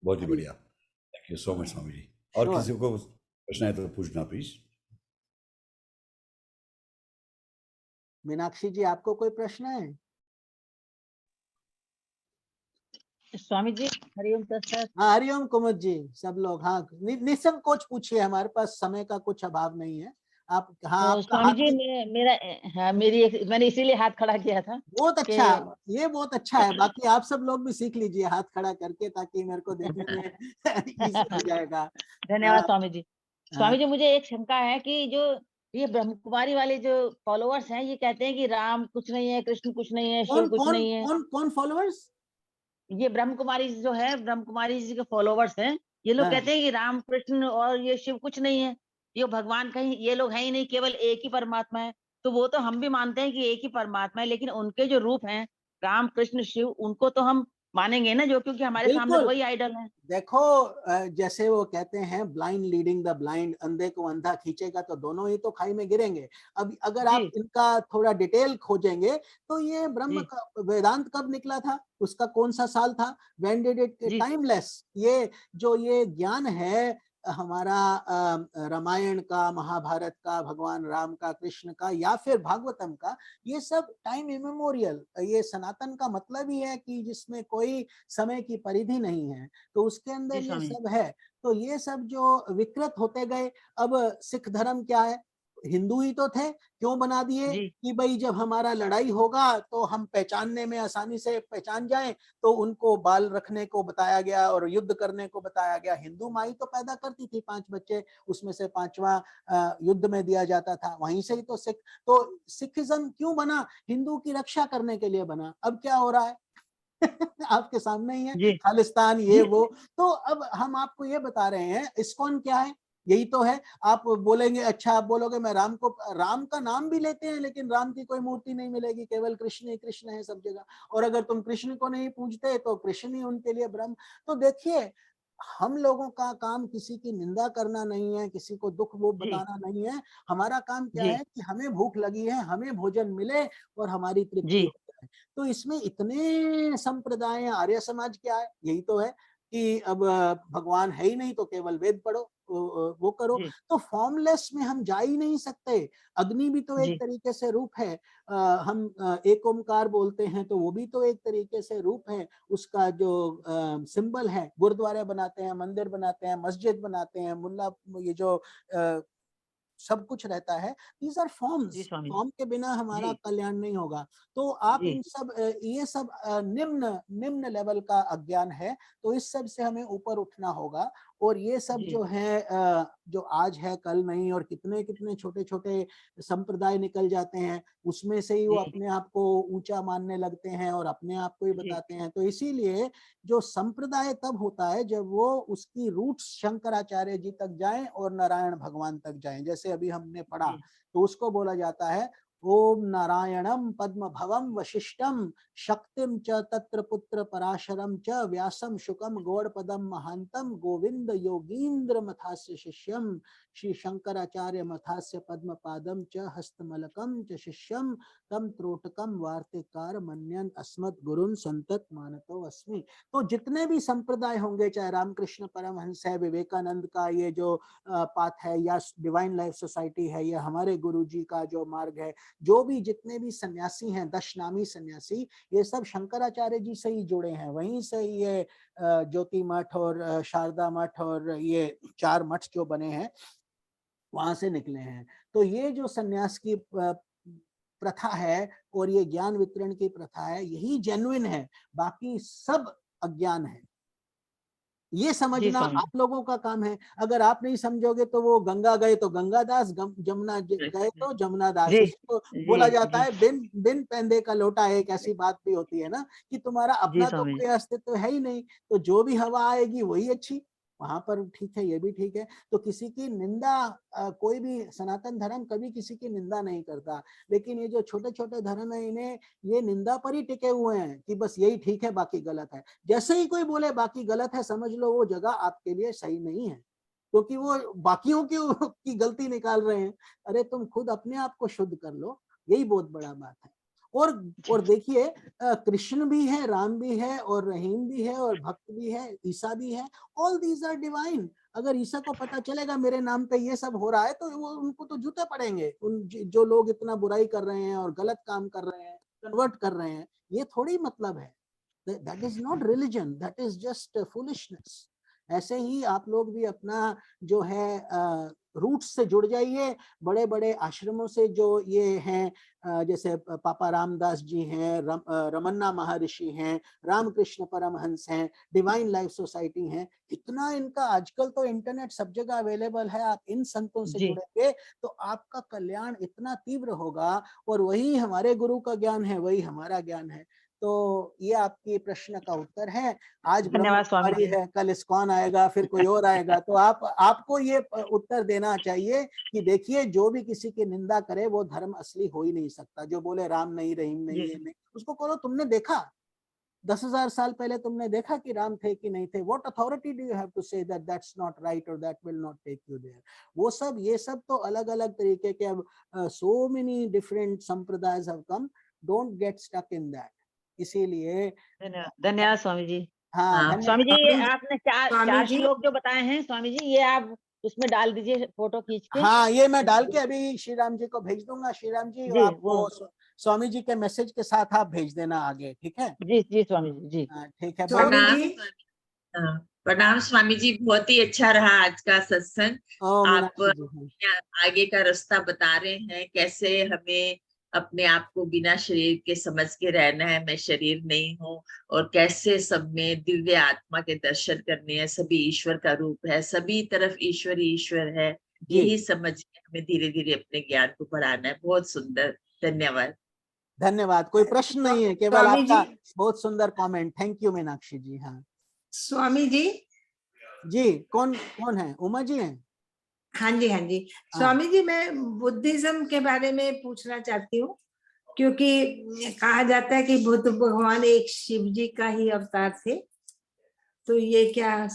बहुत ही बढ़िया, thank you so much Swami ji. और किसी को प्रश्न है तो पूछना प्लीज। मीनाक्षी जी, आपको कोई प्रश्न है? स्वामी जी हरिओम सर। हाँ, हरिओम कुमुद जी, सब लोग, हाँ, निसंकोच पूछिए, हमारे पास समय का कुछ अभाव नहीं है। आप, हाँ, तो स्वामी जी मैंने इसीलिए हाथ खड़ा किया था। बहुत अच्छा, ये बहुत अच्छा है। बाकी आप सब लोग भी सीख लीजिए हाथ खड़ा करके, ताकि मेरे को देखने में इजी हो जाएगा। धन्यवाद स्वामी जी। स्वामी जी, मुझे एक शंका है कि जो ये ब्रह्म कुमारी वाले जो फॉलोअर्स हैं, ये कहते हैं कि राम कुछ नहीं है, कृष्ण कुछ नहीं है, शिव कुछ नहीं है। कौन फॉलोअर्स? ये ब्रह्म कुमारी जो है, ब्रह्म कुमारी जी के फॉलोवर्स हैं, ये लोग कहते हैं कि राम कृष्ण और ये शिव कुछ नहीं है, ये भगवान कहीं, ये लोग है ही नहीं, केवल एक ही परमात्मा है। तो वो तो हम भी मानते हैं कि एक ही परमात्मा है, लेकिन उनके जो रूप हैं राम कृष्ण शिव, उनको तो हम मानेंगे ना, जो क्योंकि हमारे सामने तो वही आइडल है। देखो, जैसे वो कहते हैं ब्लाइंड लीडिंग द ब्लाइंड, अंधे को अंधा खींचेगा तो दोनों ही तो खाई में गिरेंगे। अब अगर आप इनका थोड़ा डिटेल खोजेंगे तो ये ब्रह्म का वेदांत कब निकला था, उसका कौन सा साल था, व्हेन डिड इट, टाइमलेस। ये जो ये ज्ञान है हमारा रामायण का, महाभारत का, भगवान राम का, कृष्ण का, या फिर भागवतम का, ये सब टाइम इमेमोरियल, ये सनातन का मतलब ही है कि जिसमें कोई समय की परिधि नहीं है, तो उसके अंदर ये सब है। तो ये सब जो विकृत होते गए, अब सिख धर्म क्या है, हिंदू ही तो थे, क्यों बना दिए कि भाई जब हमारा लड़ाई होगा तो हम पहचानने में आसानी से पहचान जाएं, तो उनको बाल रखने को बताया गया और युद्ध करने को बताया गया। हिंदू माई तो पैदा करती थी 5 बच्चे, उसमें से 5वां युद्ध में दिया जाता था, वहीं से ही तो सिखिज्म क्यों बना, हिंदू की रक्षा करने के लिए बना। अब क्या हो रहा है आपके सामने ही है, खालिस्तान, ये वो। तो अब हम आपको ये बता रहे हैं इस्कॉन क्या है, यही तो है। आप बोलेंगे, अच्छा आप बोलोगे मैं राम का नाम भी लेते हैं, लेकिन राम की कोई मूर्ति नहीं मिलेगी, केवल कृष्ण ही कृष्ण है सब जगह। और अगर तुम कृष्ण को नहीं पूजते तो कृष्ण ही उनके लिए ब्रह्म। तो देखिए, हम लोगों का काम किसी की निंदा करना नहीं है, किसी को दुख वो जी बताना नहीं है। हमारा काम क्या जी है कि हमें भूख लगी है, हमें भोजन मिले और हमारी तृप्ति जी हो जाए। तो इसमें इतने संप्रदाय हैं, आर्य समाज क्या है? यही तो है कि अब भगवान है ही नहीं तो केवल वेद पढ़ो, वो करो। जी तो फॉर्मलेस में हम जा ही नहीं सकते। अग्नि भी तो एक जी तरीके से रूप है। हम एक ओमकार बोलते हैं तो वो भी तो एक तरीके से रूप है। उसका जो सिंबल है, गुरुद्वारे बनाते हैं, मंदिर बनाते हैं, मस्जिद बनाते हैं, मुल्ला ये जो सब कुछ रहता है। दीज आर जी फॉर्म्स, स्वामी जी। फॉर्म के बिना हमारा जी कल्याण नहीं होगा। तो आप जी इन सब ये सब निम्न निम्न लेवल का अज्ञान है। तो इस सब से हमें ऊपर उठना होगा। और ये सब जी जो है जो आज है कल नहीं, और कितने कितने छोटे छोटे संप्रदाय निकल जाते हैं, उसमें से ही वो जी अपने आप को ऊंचा मानने लगते हैं और अपने आप को ही जी बताते हैं। तो इसीलिए जो संप्रदाय तब होता है जब वो उसकी रूट्स शंकराचार्य जी तक जाएं और नारायण भगवान तक जाएं। जैसे अभी हमने पढ़ा, जी तो उसको बोला जाता है ओम नारायणम पद्म भवम वशिष्ठम शक्तिम च तत्र पुत्र पराशरम च व्यासम शुकम गौड़पदम महांतम गोविंद योगींद्र मथास्य शिष्यम श्री शंकराचार्य मथास्य पद्म पादम च हस्तमलकम च शिष्यम तम त्रोटकम वार्तिकार मन्यन अस्मत् गुरुन संतत मानतो अस्मि। तो जितने भी संप्रदाय होंगे, चाहे रामकृष्ण परमहंस है, विवेकानंद का ये जो पाथ है, या डिवाइन लाइफ सोसाइटी है, या हमारे गुरुजी का जो मार्ग है, जो भी जितने भी सन्यासी हैं, दशनामी सन्यासी, ये सब शंकराचार्य जी से ही जुड़े हैं। वहीं से ये ज्योति मठ और शारदा मठ और ये 4 मठ जो बने हैं, वहां से निकले हैं। तो ये जो सन्यास की प्रथा है और ये ज्ञान वितरण की प्रथा है, यही जेन्युइन है। बाकी सब अज्ञान है। ये जी समझना स्वामी आप लोगों का काम है। अगर आप नहीं समझोगे तो वो गंगा गए तो गंगादास, जमुना गए तो जमुना दास। जी इसको जी बोला जाता जी है बिन बिन पैंदे का लोटा। एक ऐसी बात भी होती है ना कि तुम्हारा जी अपना तो स्वामी कोई अस्तित्व है ही नहीं, तो जो भी हवा आएगी वही अच्छी। वहां पर ठीक है, ये भी ठीक है। तो किसी की निंदा, कोई भी सनातन धर्म कभी किसी की निंदा नहीं करता। लेकिन ये जो छोटे छोटे धर्म है, इन्हें ये निंदा पर ही टिके हुए हैं कि बस यही ठीक है, बाकी गलत है। जैसे ही कोई बोले बाकी गलत है, समझ लो वो जगह आपके लिए सही नहीं है, क्योंकि वो बाकियों की गलती निकाल रहे हैं। अरे तुम खुद अपने आप को शुद्ध कर लो, यही बहुत बड़ा बात है। और जी देखिए, कृष्ण भी है, राम भी है, और रहीम भी है, और भक्त भी है, ईसा भी है। All these are divine. अगर ईसा को पता चलेगा मेरे नाम पे ये सब हो रहा है, तो वो उनको तो जूते पड़ेंगे। उन जो लोग इतना बुराई कर रहे हैं और गलत काम कर रहे हैं, कन्वर्ट कर रहे हैं, ये थोड़ी मतलब है। That is not religion, that is just foolishness. ऐसे ही आप लोग भी अपना जो है रूट्स से जुड़ जाइए। बड़े बड़े आश्रमों से जो ये हैं, जैसे पापा रामदास जी हैं, रमन्ना महर्षि हैं, रामकृष्ण परमहंस हैं, डिवाइन लाइफ सोसाइटी हैं। इतना इनका आजकल तो इंटरनेट सब जगह अवेलेबल है। आप इन संतों से जी जुड़ेंगे तो आपका कल्याण इतना तीव्र होगा। और वही हमारे गुरु का ज्ञान है, वही हमारा ज्ञान है। तो ये आपके प्रश्न का उत्तर है। आज ब्रह्म धन्यवाद स्वामी कुमारी जी। है, कल इस्कॉन आएगा, फिर कोई और आएगा। तो आपको ये उत्तर देना चाहिए कि देखिए, जो भी किसी की निंदा करे वो धर्म असली हो ही नहीं सकता। जो बोले राम नहीं, रहीम नहीं, जी ये नहीं, उसको कहो तुमने देखा 10,000 साल पहले तुमने देखा कि राम थे कि नहीं थे? What authority do you have to say that that's not right और that will not take you there? वो सब, ये सब तो अलग अलग तरीके के। अब सो मेनी डिफरेंट संप्रदायज have come, don't get stuck in that. इसीलिए धन्यवाद धन्यवाद स्वामी जी। हाँ, हाँ स्वामी धन्यवाद। जी, ये स्वामी जी, आपने चार स्वामी चार जी, श्लोक जो बताए हैं स्वामी जी, ये आप उसमें डाल दीजिए फोटो खींच के। हाँ, ये मैं डाल के अभी श्री राम जी को भेज दूंगा। श्री राम जी, जी वो आपको स्वामी जी के मैसेज के साथ आप भेज देना आगे, ठीक है? जी जी स्वामी जी जी। हाँ, ठीक है। स्वामी बहुत जी, हाँ, प्रणाम स्वामी जी। बहुत ही अच्छा रहा आज का सत्संग। ओ आप मीनाक्षी जी, हाँ। आगे का रास्ता बता रहे हैं, कैसे हमें अपने आप को बिना शरीर के समझ के रहना है, मैं शरीर नहीं हूँ, और कैसे सब में दिव्य आत्मा के दर्शन करने हैं, सभी ईश्वर का रूप है, सभी तरफ ईश्वर ही ईश्वर है। जी, यही समझ के हमें धीरे धीरे अपने ज्ञान को बढ़ाना है। बहुत सुंदर, धन्यवाद। धन्यवाद। कोई प्रश्न नहीं है, केवल स्वामी जी, आपका बहुत सुंदर कमेंट। थैंक यू मीनाक्षी जी। हाँ स्वामी जी, जी, कौन कौन है? उमा जी हैं? हाँ जी, हाँ जी। हाँ स्वामी जी, मैं बुद्धिज्म के बारे में पूछना चाहती हूँ, क्योंकि कहा जाता है कि बुद्ध भगवान एक शिव जी का ही अवतार थे। तो ये क्या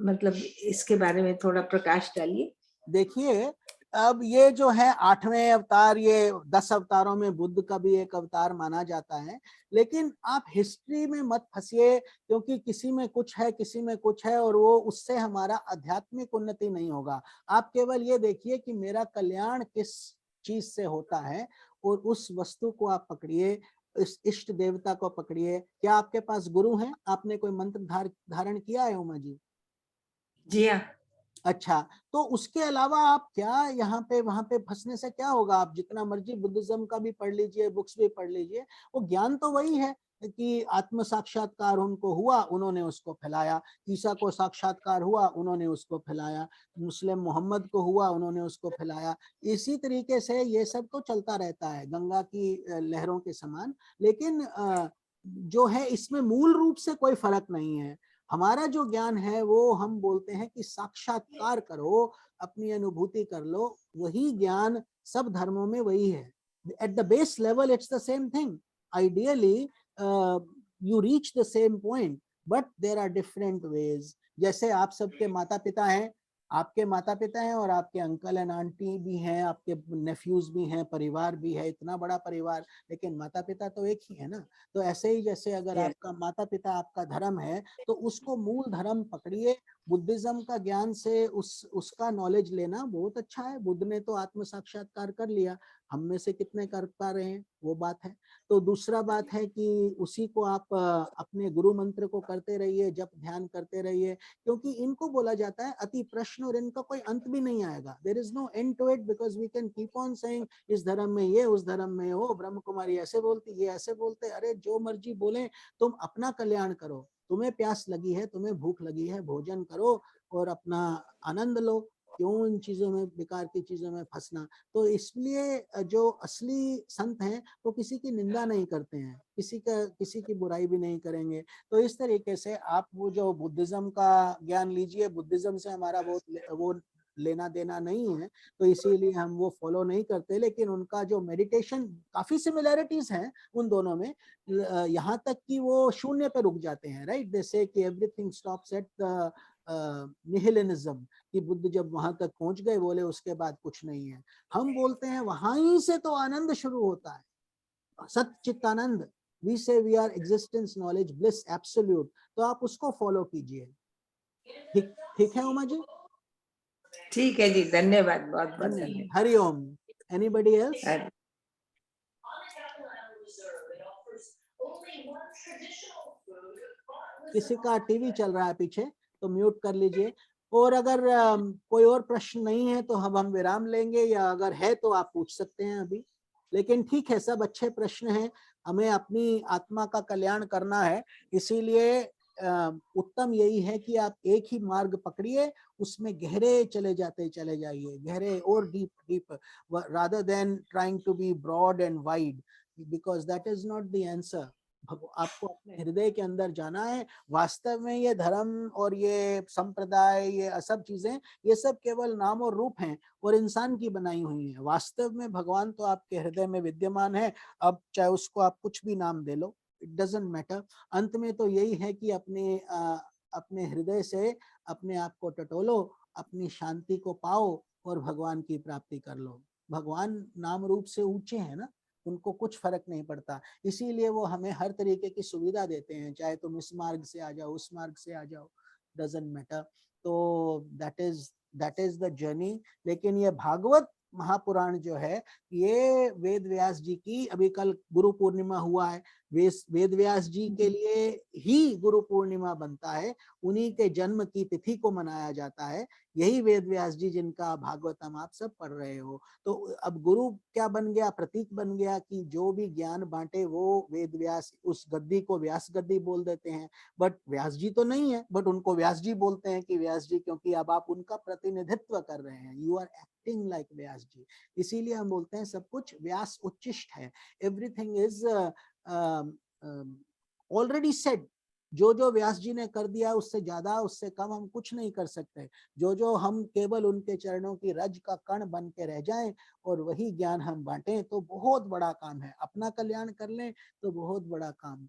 मतलब इसके बारे में थोड़ा प्रकाश डालिए। देखिए, अब ये जो है 8वें अवतार, ये 10 अवतारों में बुद्ध का भी एक अवतार माना जाता है, लेकिन आप हिस्ट्री में मत फंसिए, क्योंकि किसी में कुछ है, किसी में कुछ है, और वो उससे हमारा आध्यात्मिक उन्नति नहीं होगा। आप केवल ये देखिए कि मेरा कल्याण किस चीज से होता है, और उस वस्तु को आप पकड़िए, इस इष्ट देवता को पकड़िए। क्या आपके पास गुरु हैं? आपने कोई मंत्र धारण किया है उमा जी? जी हाँ। अच्छा, तो उसके अलावा आप क्या यहाँ पे वहां पे फंसने से क्या होगा? आप जितना मर्जी बुद्धिज्म का भी पढ़ लीजिए, बुक्स भी पढ़ लीजिए, वो ज्ञान तो वही है कि आत्म साक्षात्कार उनको हुआ, उन्होंने उसको फैलाया। ईसा को साक्षात्कार हुआ, उन्होंने उसको फैलाया। मुस्लिम मोहम्मद को हुआ, उन्होंने उसको फैलाया। इसी तरीके से ये सब तो चलता रहता है गंगा की लहरों के समान। लेकिन जो है इसमें मूल रूप से कोई फर्क नहीं है। हमारा जो ज्ञान है वो हम बोलते हैं कि साक्षात्कार करो, अपनी अनुभूति कर लो, वही ज्ञान सब धर्मों में वही है। At the base level it's the same thing. Ideally you reach the same point, but there are different ways. जैसे आप सबके माता पिता हैं, आपके माता पिता हैं और आपके अंकल एंड आंटी भी हैं, आपके नेफ्यूज भी हैं, परिवार भी है, इतना बड़ा परिवार, लेकिन माता पिता तो एक ही है ना। तो ऐसे ही जैसे अगर आपका माता पिता आपका धर्म है, तो उसको मूल धर्म पकड़िए। बुद्धिज्म का ज्ञान से उसका नॉलेज लेना बहुत अच्छा है। बुद्ध ने तो आत्म साक्षात्कार कर लिया, हम में से कितने कर पा रहे हैं वो बात है। तो दूसरा बात है कि उसी को आप अपने गुरु मंत्र को करते रहिए, जप ध्यान करते रहिए, क्योंकि इनको बोला जाता है अति प्रश्न, और इनका कोई अंत भी नहीं आएगा। There is no end to it, because we can keep on saying इस धर्म में ये, उस धर्म में वो, ब्रह्म कुमारी ऐसे बोलती, ये ऐसे बोलते। अरे जो मर्जी बोले, तुम अपना कल्याण करो। तुम्हें प्यास लगी है, तुम्हें भूख लगी है, भोजन करो और अपना आनंद लो। क्यों इन चीजों में, बेकार की चीजों में फंसना। तो इसलिए जो असली संत हैं वो किसी की निंदा नहीं करते हैं, किसी की बुराई भी नहीं करेंगे। तो इस तरीके से आप वो जो बुद्धिज्म का ज्ञान लीजिए, बुद्धिज्म से हमारा वो लेना देना नहीं है, तो इसीलिए हम वो फॉलो नहीं करते। लेकिन उनका जो मेडिटेशन, काफी सिमिलैरिटीज हैं उन दोनों में, यहाँ तक कि वो शून्य पे रुक जाते हैं। राइट, दे से कि everything stops at the nihilism, कि बुद्ध जब वहां तक पहुंच गए, बोले उसके बाद कुछ नहीं है। हम बोलते हैं वहां ही से तो आनंद शुरू होता है, सच्चिदानंद। We say we are existence, knowledge, bliss, absolute. तो आप उसको फॉलो कीजिए। ठीक ठीक है उमा जी? ठीक है जी, धन्यवाद, बहुत बहुत धन्यवाद। धन्यवाद। हरिओम। Anybody else? हरि- किसी का टीवी चल रहा है पीछे, तो म्यूट कर लीजिए। और अगर कोई और प्रश्न नहीं है तो हम विराम लेंगे, या अगर है तो आप पूछ सकते हैं अभी। लेकिन ठीक है, सब अच्छे प्रश्न हैं। हमें अपनी आत्मा का कल्याण करना है, इसीलिए उत्तम यही है कि आप एक ही मार्ग पकड़िए, उसमें गहरे चले चले जाइए, गहरे और deep deep, rather than trying to be broad and wide, because that is not the answer। आपको अपने हृदय के अंदर जाना है। वास्तव में ये धर्म और ये संप्रदाय, ये सब चीजें, ये सब केवल नाम और रूप हैं, और इंसान की बनाई हुई है। वास्तव में भगवान तो आपके हृदय में विद्यमान है। अब चाहे उसको आप कुछ भी नाम दे लो, इट डजंट मैटर। अंत में तो यही है कि अपने हृदय से अपने आप को टटोलो, अपनी शांति को पाओ और भगवान की प्राप्ति कर लो। भगवान नाम रूप से ऊंचे हैं ना, उनको कुछ फर्क नहीं पड़ता। इसीलिए वो हमें हर तरीके की सुविधा देते हैं, चाहे तुम इस मार्ग से आ जाओ, उस मार्ग से आ जाओ, डजंट मैटर। तो दैट इज द जर्नी। लेकिन ये भागवत महापुराण जो है, ये वेद व्यास जी की, अभी कल गुरु पूर्णिमा हुआ है, वेद व्यास जी के लिए ही गुरु पूर्णिमा बनता है, उन्हीं के जन्म की तिथि को मनाया जाता है। यही वेद व्यास जी जिनका भागवतम आप सब पढ़ रहे हो। तो अब गुरु क्या बन गया? प्रतीक बन गया कि जो भी ज्ञान बांटे वो वेद व्यास, उस गद्दी को व्यास गद्दी बोल देते हैं। बट व्यास जी तो नहीं है, बट उनको व्यास जी बोलते हैं कि व्यास जी, क्योंकि अब आप उनका प्रतिनिधित्व कर रहे हैं, यू आर एक्टिंग लाइक व्यास जी। इसीलिए हम बोलते हैं सब कुछ व्यास उच्चिष्ट है। Everything is already said. जो जो व्यास जी ने कर दिया, उससे ज्यादा उससे कम हम कुछ नहीं कर सकते। जो जो हम केवल उनके चरणों की रज का कण बन के रह जाएं और वही ज्ञान हम बांटें, तो बहुत बड़ा काम है। अपना कल्याण कर लें तो बहुत बड़ा काम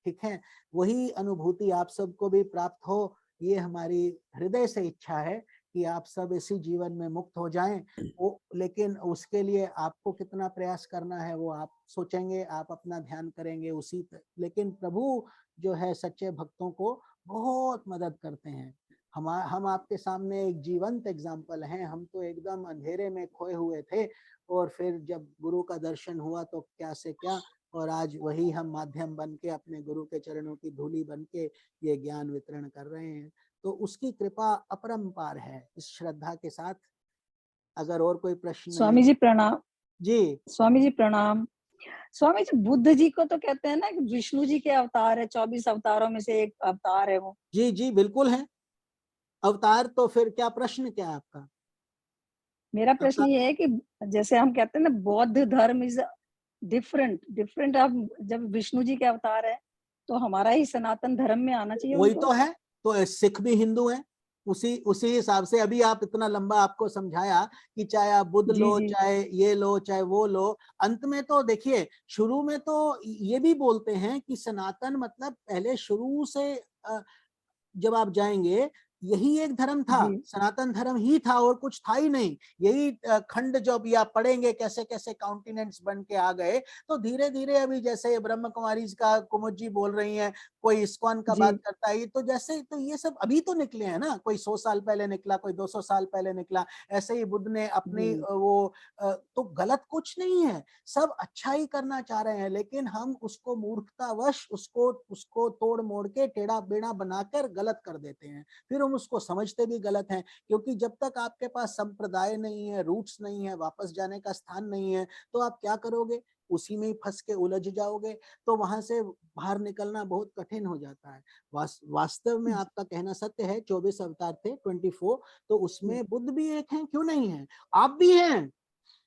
ठीक है, वही अनुभूति आप सबको भी प्राप्त हो, ये हमारी हृदय से इच्छा है कि आप सब इसी जीवन में मुक्त हो जाएं। वो लेकिन उसके लिए आपको कितना प्रयास करना है वो आप सोचेंगे, आप अपना ध्यान करेंगे उसी पे। लेकिन प्रभु जो है सच्चे भक्तों को बहुत मदद करते हैं। हम आपके सामने एक जीवंत एग्जाम्पल हैं। हम तो एकदम अंधेरे में खोए हुए थे और फिर जब गुरु का दर्शन हुआ तो क्या से क्या, और आज वही हम माध्यम बन के अपने गुरु के चरणों की धूली बन के ये ज्ञान वितरण कर रहे हैं। तो उसकी कृपा अपरंपार है। इस श्रद्धा के साथ अगर और कोई प्रश्न स्वामी जी प्रणाम। जी स्वामी जी प्रणाम। स्वामी जी, बुद्ध जी को तो कहते हैं ना कि विष्णु जी के अवतार है, 24 अवतारों में से एक अवतार है वो। जी जी बिल्कुल है अवतार। तो फिर क्या प्रश्न क्या है आपका? मेरा प्रश्न अवतार ये है कि जैसे हम कहते हैं ना, बौद्ध धर्म इज डिफरेंट। अब जब विष्णु जी के अवतार है तो हमारा ही सनातन धर्म में आना चाहिए वही उनको। तो है। तो सिख भी हिंदू है, उसी उसी हिसाब से अभी आप इतना लंबा आपको समझाया कि चाहे आप बुद्ध जी लो, जी चाहे ये लो, चाहे वो लो, अंत में तो देखिए शुरू में तो ये भी बोलते हैं कि सनातन मतलब पहले शुरू से जब आप जाएंगे यही एक धर्म था, जी सनातन धर्म ही था और कुछ था ही नहीं। यही खंड जब आप पढ़ेंगे कैसे कैसे कॉन्टिनेंट्स बन के आ गए, तो धीरे धीरे अभी जैसे ब्रह्म कुमारी का कुमुद जी बोल रही हैं, कोई इस्कॉन का जी बात करता है, तो जैसे तो ये सब अभी तो निकले हैं ना, कोई 100 साल पहले निकला, कोई 200 साल पहले निकला। ऐसे ही बुद्ध ने अपनी जी तो गलत कुछ नहीं है, सब अच्छा ही करना चाह रहे हैं, लेकिन हम उसको मूर्खतावश उसको तोड़ मोड़ के टेढ़ा बेड़ा बनाकर गलत कर देते हैं। फिर हम उसको समझते भी गलत हैं, क्योंकि जब तक आपके पास संप्रदाय नहीं है, रूट्स नहीं है, वापस जाने का स्थान नहीं है, तो आप क्या करोगे? उसी में ही फंस के उलझ जाओगे। तो वहां से बाहर निकलना बहुत कठिन हो जाता है। वास्तव में आपका कहना सत्य है, 24 अवतार थे, 24, तो उसमें बुद्ध भी एक हैं, क्यों नहीं है? आप भी हैं,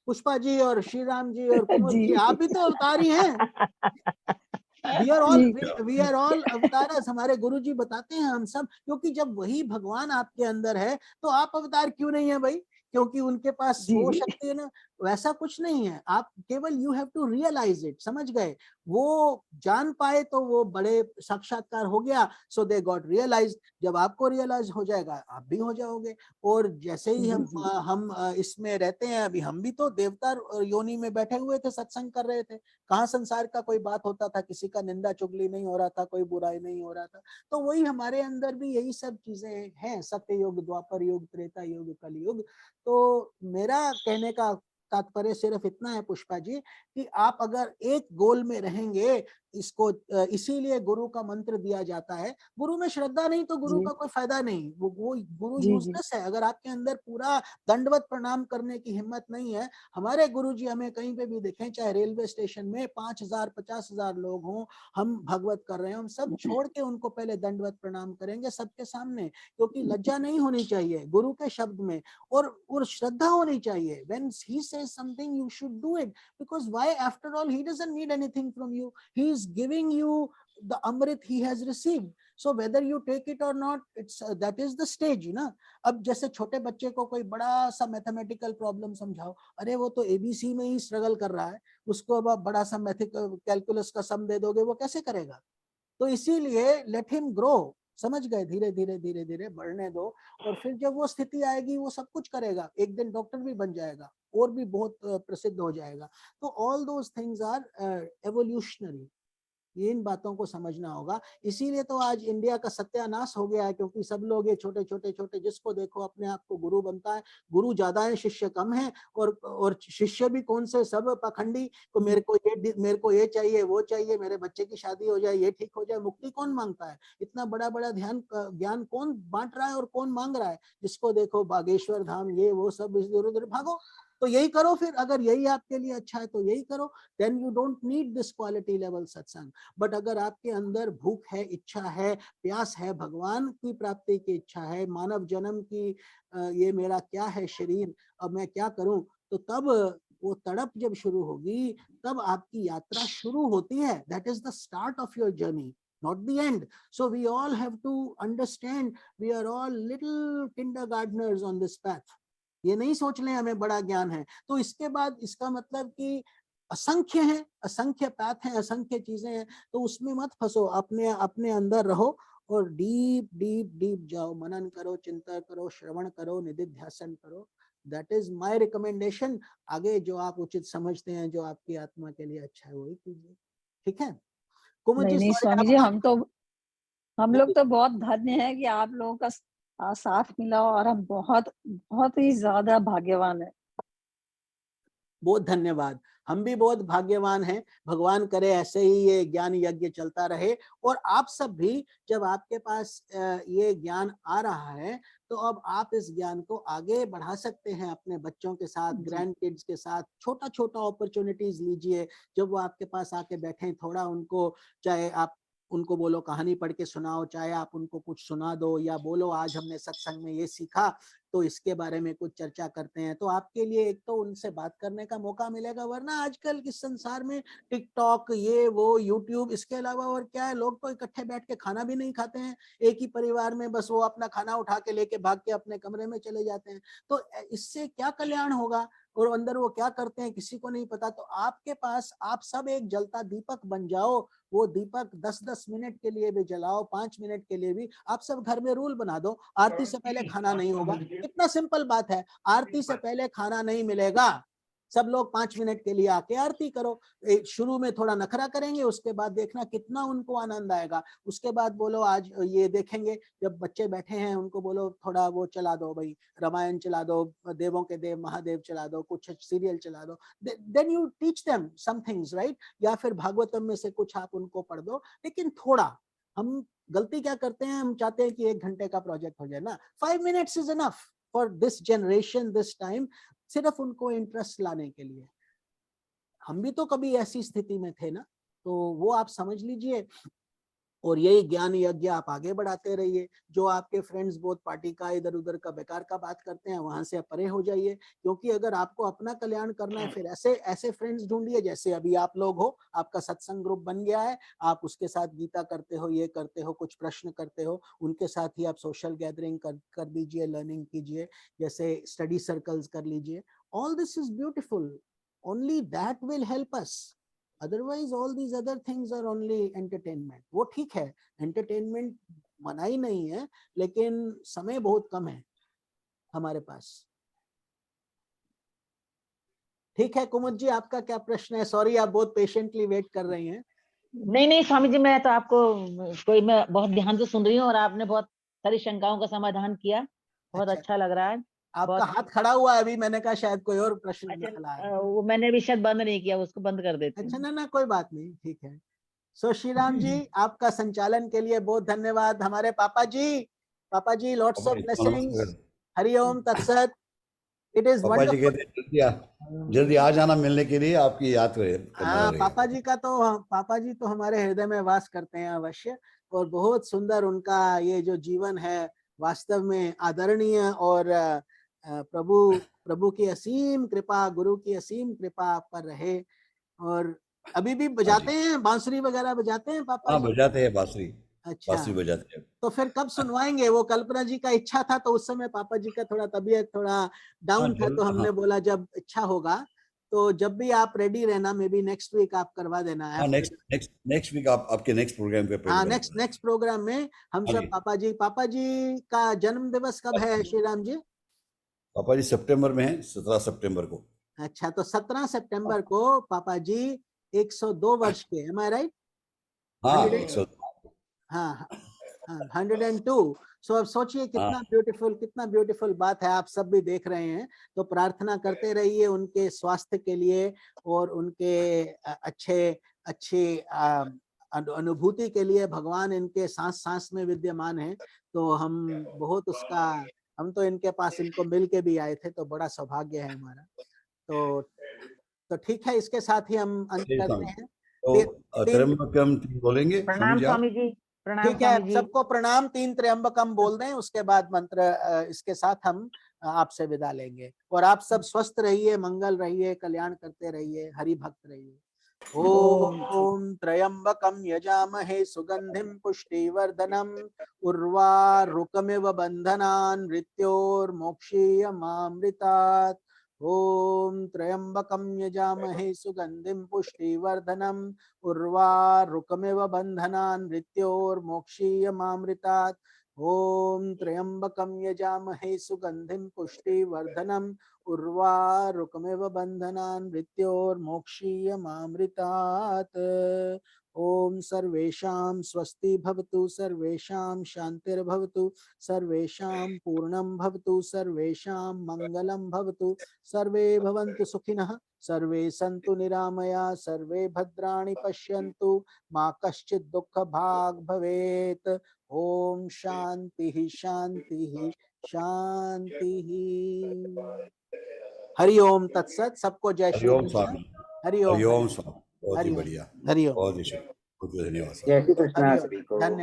पुष्पा जी और श्री राम जी और कुमुद जी, आप भी तो अवतार ही हैं। We are all ji we are all अवतारस। हमारे गुरु जी बताते हैं हम सब, क्योंकि जब वही भगवान आपके अंदर है तो आप अवतार क्यों नहीं है भाई? क्योंकि उनके पास जी वो जी शक्ति है ना। वैसा कुछ नहीं है, आप केवल you have to realise it, समझ गए? वो जान पाए तो वो बड़े साक्षात्कार हो गया, सो दे गॉट रियलाइज। जब आपको रियलाइज हो जाएगा आप भी हो जाओगे। और जैसे ही जी जी हम इसमें रहते हैं, अभी हम भी तो देवता योनि में बैठे हुए थे, सत्संग कर रहे थे। कहाँ संसार का कोई बात होता था, किसी का निंदा चुगली नहीं हो रहा था, कोई बुराई नहीं हो रहा था। तो वही हमारे अंदर भी यही सब चीजें हैं, सत्य युग, द्वापर युग, त्रेता युग, कलयुग। तो मेरा कहने का तात्पर्य सिर्फ इतना है पुष्पा जी, कि आप अगर एक गोल में रहेंगे, इसको इसीलिए गुरु का मंत्र दिया जाता है। गुरु में श्रद्धा नहीं तो गुरु जी का कोई फायदा नहीं, वो गुरु जी जी यूजलेस है। अगर आपके अंदर पूरा दंडवत प्रणाम करने की हिम्मत नहीं है, हमारे गुरुजी हमें कहीं पे भी देखें, चाहे रेलवे स्टेशन में 5,000 50,000 लोग हों, हम भगवत कर रहे हैं, हम सब छोड़ के उनको पहले दंडवत प्रणाम करेंगे सबके सामने, क्योंकि लज्जा नहीं होनी चाहिए गुरु के शब्द में, और श्रद्धा होनी चाहिए। When he says something, you should do it, because why? After all, he doesn't need anything from you. He is giving you the amrit he has received. So whether you take it or not, it's that is the stage, ना। अब जैसे छोटे बच्चे को कोई बड़ा सा mathematical problem समझाओ, अरे वो तो एबीसी में ही स्ट्रगल कर रहा है, उसको अब आप बड़ा सा मैथमेटिकल कैलकुलस का सम दे दोगे, वो कैसे करेगा? तो इसीलिए लेट हिम ग्रो, समझ गए? धीरे धीरे धीरे धीरे बढ़ने दो, और फिर जब वो स्थिति आएगी वो सब कुछ करेगा, एक दिन डॉक्टर भी बन जाएगा और भी बहुत प्रसिद्ध हो जाएगा। तो all those things are evolutionary, ये इन बातों को समझना होगा। इसीलिए तो आज इंडिया का सत्यानाश हो गया है, क्योंकि सब लोग ये छोटे छोटे छोटे, जिसको देखो अपने आप को गुरु बनता है। गुरु ज्यादा है, शिष्य कम है, और शिष्य भी कौन से, सब पखंडी को, मेरे को ये चाहिए, वो चाहिए, मेरे बच्चे की शादी हो जाए, ये ठीक हो जाए। मुक्ति कौन मांगता है? इतना बड़ा बड़ा ध्यान ज्ञान कौन बांट रहा है और कौन मांग रहा है? जिसको देखो बागेश्वर धाम, ये वो सब, इधर उधर भागो। तो यही करो फिर, अगर यही आपके लिए अच्छा है तो यही करो। Then you don't need this quality level सत्संग। बट अगर आपके अंदर भूख है, इच्छा है, प्यास है, भगवान की प्राप्ति की इच्छा है, मानव जन्म की, ये मेरा क्या है शरीर, अब मैं क्या करूं, तो तब वो तड़प जब शुरू होगी, तब आपकी यात्रा शुरू होती है। That is the start of your journey, not the end. So we all have to understand, we are all little kindergartners on this path. ये नहीं सोच लें हमें बड़ा ज्ञान है, तो इसके बाद इसका मतलब कि असंख्य हैं, असंख्य पाथ हैं, असंख्य चीजें हैं, तो उसमें मत फंसो, अपने अपने अंदर रहो और डीप डीप डीप जाओ, मनन करो, चिंतन करो, श्रवण करो, निधिध्यासन करो। That is my recommendation. आगे जो आप उचित समझते हैं, जो आपकी आत्मा के लिए अच्छा है, वही कीजिए। ठीक है कुमुद नहीं जी, नहीं सॉरी स्वामी आप जी, हम लोग नहीं, तो बहुत धन्य है कि आप लोगों का साथ मिला, और हम बहुत बहुत ही ज्यादा भाग्यवान है। बहुत धन्यवाद। हम भी बहुत भाग्यवान हैं। भगवान करे ऐसे ही ये ज्ञान यज्ञ चलता रहे, और आप सब भी जब आपके पास ये ज्ञान आ रहा है, तो अब आप इस ज्ञान को आगे बढ़ा सकते हैं अपने बच्चों के साथ, जी। ग्रैंड किड्स के साथ। छोटा छोटा अपॉर्चुनिटीज लीजिए, जब वो आपके पास आके बैठे, थोड़ा उनको, चाहे आप उनको बोलो कहानी पढ़ के सुनाओ, चाहे आप उनको कुछ सुना दो, या बोलो आज हमने सत्संग में ये सीखा तो इसके बारे में कुछ चर्चा करते हैं, तो आपके लिए एक तो उनसे बात करने का मौका मिलेगा। वरना आजकल इस संसार में टिकटॉक, ये वो, यूट्यूब, इसके अलावा और क्या है? लोग तो इकट्ठे बैठ के खाना भी नहीं खाते हैं एक ही परिवार में, बस वो अपना खाना उठा के लेके भाग के अपने कमरे में चले जाते हैं। तो इससे क्या कल्याण होगा, और अंदर वो क्या करते हैं किसी को नहीं पता। तो आपके पास आप सब एक जलता दीपक बन जाओ। वो दीपक 10-10 मिनट के लिए भी जलाओ, 5 मिनट के लिए भी। आप सब घर में रूल बना दो, आरती से पहले खाना नहीं होगा। कितना सिंपल बात है, आरती से पहले खाना नहीं मिलेगा, सब लोग 5 मिनट के लिए आके आरती करो। शुरू में थोड़ा नखरा करेंगे, उसके बाद देखना कितना उनको आनंद आएगा। उसके बाद बोलो आज ये देखेंगे, जब बच्चे बैठे हैं उनको बोलो थोड़ा वो चला दो भाई, रामायण चला दो, देवों के देव महादेव चला दो, कुछ सीरियल चला दो। Then you teach them some things, right? या फिर भागवतम में से कुछ आप उनको पढ़ दो, लेकिन थोड़ा। हम गलती क्या करते हैं, हम चाहते हैं कि 1 घंटे का प्रोजेक्ट हो जाए ना। 5 minutes is enough for this generation, this time, सिर्फ उनको इंटरेस्ट लाने के लिए। हम भी तो कभी ऐसी स्थिति में थे ना, तो वो आप समझ लीजिए। और यही ज्ञान यज्ञ आप आगे बढ़ाते रहिए। जो आपके फ्रेंड्स बहुत पार्टी का, इधर उधर का बेकार का बात करते हैं, वहां से परे हो जाइए। क्योंकि अगर आपको अपना कल्याण करना है, फिर ऐसे ऐसे फ्रेंड्स ढूंढिए जैसे अभी आप लोग हो। आपका सत्संग ग्रुप बन गया है, आप उसके साथ गीता करते हो, ये करते हो, कुछ प्रश्न करते हो, उनके साथ ही आप सोशल गैदरिंग कर दीजिए, लर्निंग कीजिए, जैसे स्टडी सर्कल्स कर लीजिए। All this is beautiful, only that will help us. Otherwise all these other things are only entertainment. वो ठीक है, एंटरटेनमेंट मना ही नहीं है, लेकिन समय बहुत कम है हमारे पास। ठीक है कुमुद जी, आपका क्या प्रश्न है? सॉरी, आप बहुत पेशेंटली वेट कर रही हैं। नहीं नहीं स्वामी जी, मैं तो आपको मैं बहुत ध्यान से सुन रही हूँ, और आपने बहुत सारी शंकाओं का समाधान किया, बहुत अच्छा, अच्छा लग रहा है। आपका बहुत हाथ खड़ा हुआ है अभी, मैंने कहा शायद कोई और प्रश्न अच्छा। निकल आए। वो मैंने अभी शायद बंद नहीं किया, उसको बंद कर देती अच्छा, हूँ। ना कोई बात नहीं, ठीक है। सो श्री राम जी, आपका संचालन के लिए बहुत धन्यवाद। हमारे पापा जी, लॉट्स ऑफ ब्लेसिंग्स। हरि ओम तत्सत। इट इज पापा जी वंडरफुल। कहते हैं जल्दी आ जाना मिलने के लिए, आपकी याद करना हाँ, रहेगा। पापा जी तो हमारे हृदय में वास करते हैं अवश्य। और बहुत सुंदर उनका ये जो जीवन है, वास्तव में आदरणीय। और प्रभु की असीम कृपा, गुरु की असीम कृपा आप पर रहे। और अभी भी हाँ जी, बजाते हैं बांसुरी वगैरह, बजाते हैं पापा हाँ जी? बजाते हैं बांसुरी, अच्छा, बांसुरी बजाते हैं। तो फिर कब सुनवाएंगे? वो कल्पना जी का इच्छा था, तो उस समय पापा जी का थोड़ा तबीयत थोड़ा हाँ डाउन था, तो जरूर, हाँ हमने बोला जब इच्छा होगा, तो जब भी आप रेडी रहना, मे बी नेक्स्ट वीक आप करवा देना है। हाँ, नेक्स्ट वीक आप आपके नेक्स्ट प्रोग्राम पे पहले हाँ, बना नेक्स्ट प्रोग्राम में हम हाँ सब जी। पापा जी का जन्म दिवस कब है श्री राम जी? पापा जी सितंबर में है, 17 सितंबर को। अच्छा, तो 17 सितंबर को पापा जी 102 वर्ष के, एम आई राइट? हाँ 100, 100। हाँ हाँ, 102। सो अब सोचिए हाँ कितना ब्यूटीफुल बात है। आप सब भी देख रहे हैं, तो प्रार्थना करते रहिए उनके स्वास्थ्य के लिए, और उनके अच्छे अनुभूति के लिए। भगवान इनके सांस सांस में विद्यमान है। तो हम तो इनके पास इनको मिल के भी आए थे, तो बड़ा सौभाग्य है हमारा। तो ठीक है, इसके साथ ही हम अंत ठीक करते स्वामी। हैं। तो तीन तीन त्र्यंबकम बोलेंगे स्वामी प्रणाम जी आप? स्वामी जी, प्रणाम ठीक है, स्वामी जी। सबको प्रणाम। 3 त्र्यंबकम बोल दें, उसके बाद मंत्र इसके साथ हम आपसे विदा लेंगे। और आप सब स्वस्थ रहिए, मंगल रहिए, कल्याण करते रहिए, हरि भक्त रहिए। ओम त्र्यंबकम यजामहे सुगंधिम पुष्टिवर्धनम उर्वारुकमिव बंधनान् मृत्योर्मोक्षीयमामृतात्। ओम त्र्यंबकं यजामहे सुगंधिं पुष्टिवर्धनम् उर्वारुकमिव बन्धनान् मृत्योर्मोक्षीयमामृतात्। ओम त्र्यंबकं यजामहे सुगंधिं पुष्टिवर्धनम् उर्वारुकमिव बन्धनान् मृत्योर्मोक्षीयमामृतात्। ओम सर्वेषां स्वस्ति भवतु, सर्वेषां शांतिर्भवतु, सर्वेषां पूर्णं भवतु, सर्वेषां मंगलं भवतु, सर्वे भवन्तु सुखिनः, सर्वे सन्तु निरामया, सर्वे भद्राणि पश्यन्तु, मा कश्चित् दुःखभाग् भवेत्। ओम शांति शांति शांति। हरि ओम तत्सत। सबको जय श्री हरिओम कृष्ण। स्वामी, हरि ओम। हरिओम स्वामी, बहुत ही हरि ओम। बढ़िया, हरि ओम। बहुत ही धन्यवाद स्वामी। जय श्री कृष्ण हरि ओम। सभी को। धन्यवाद।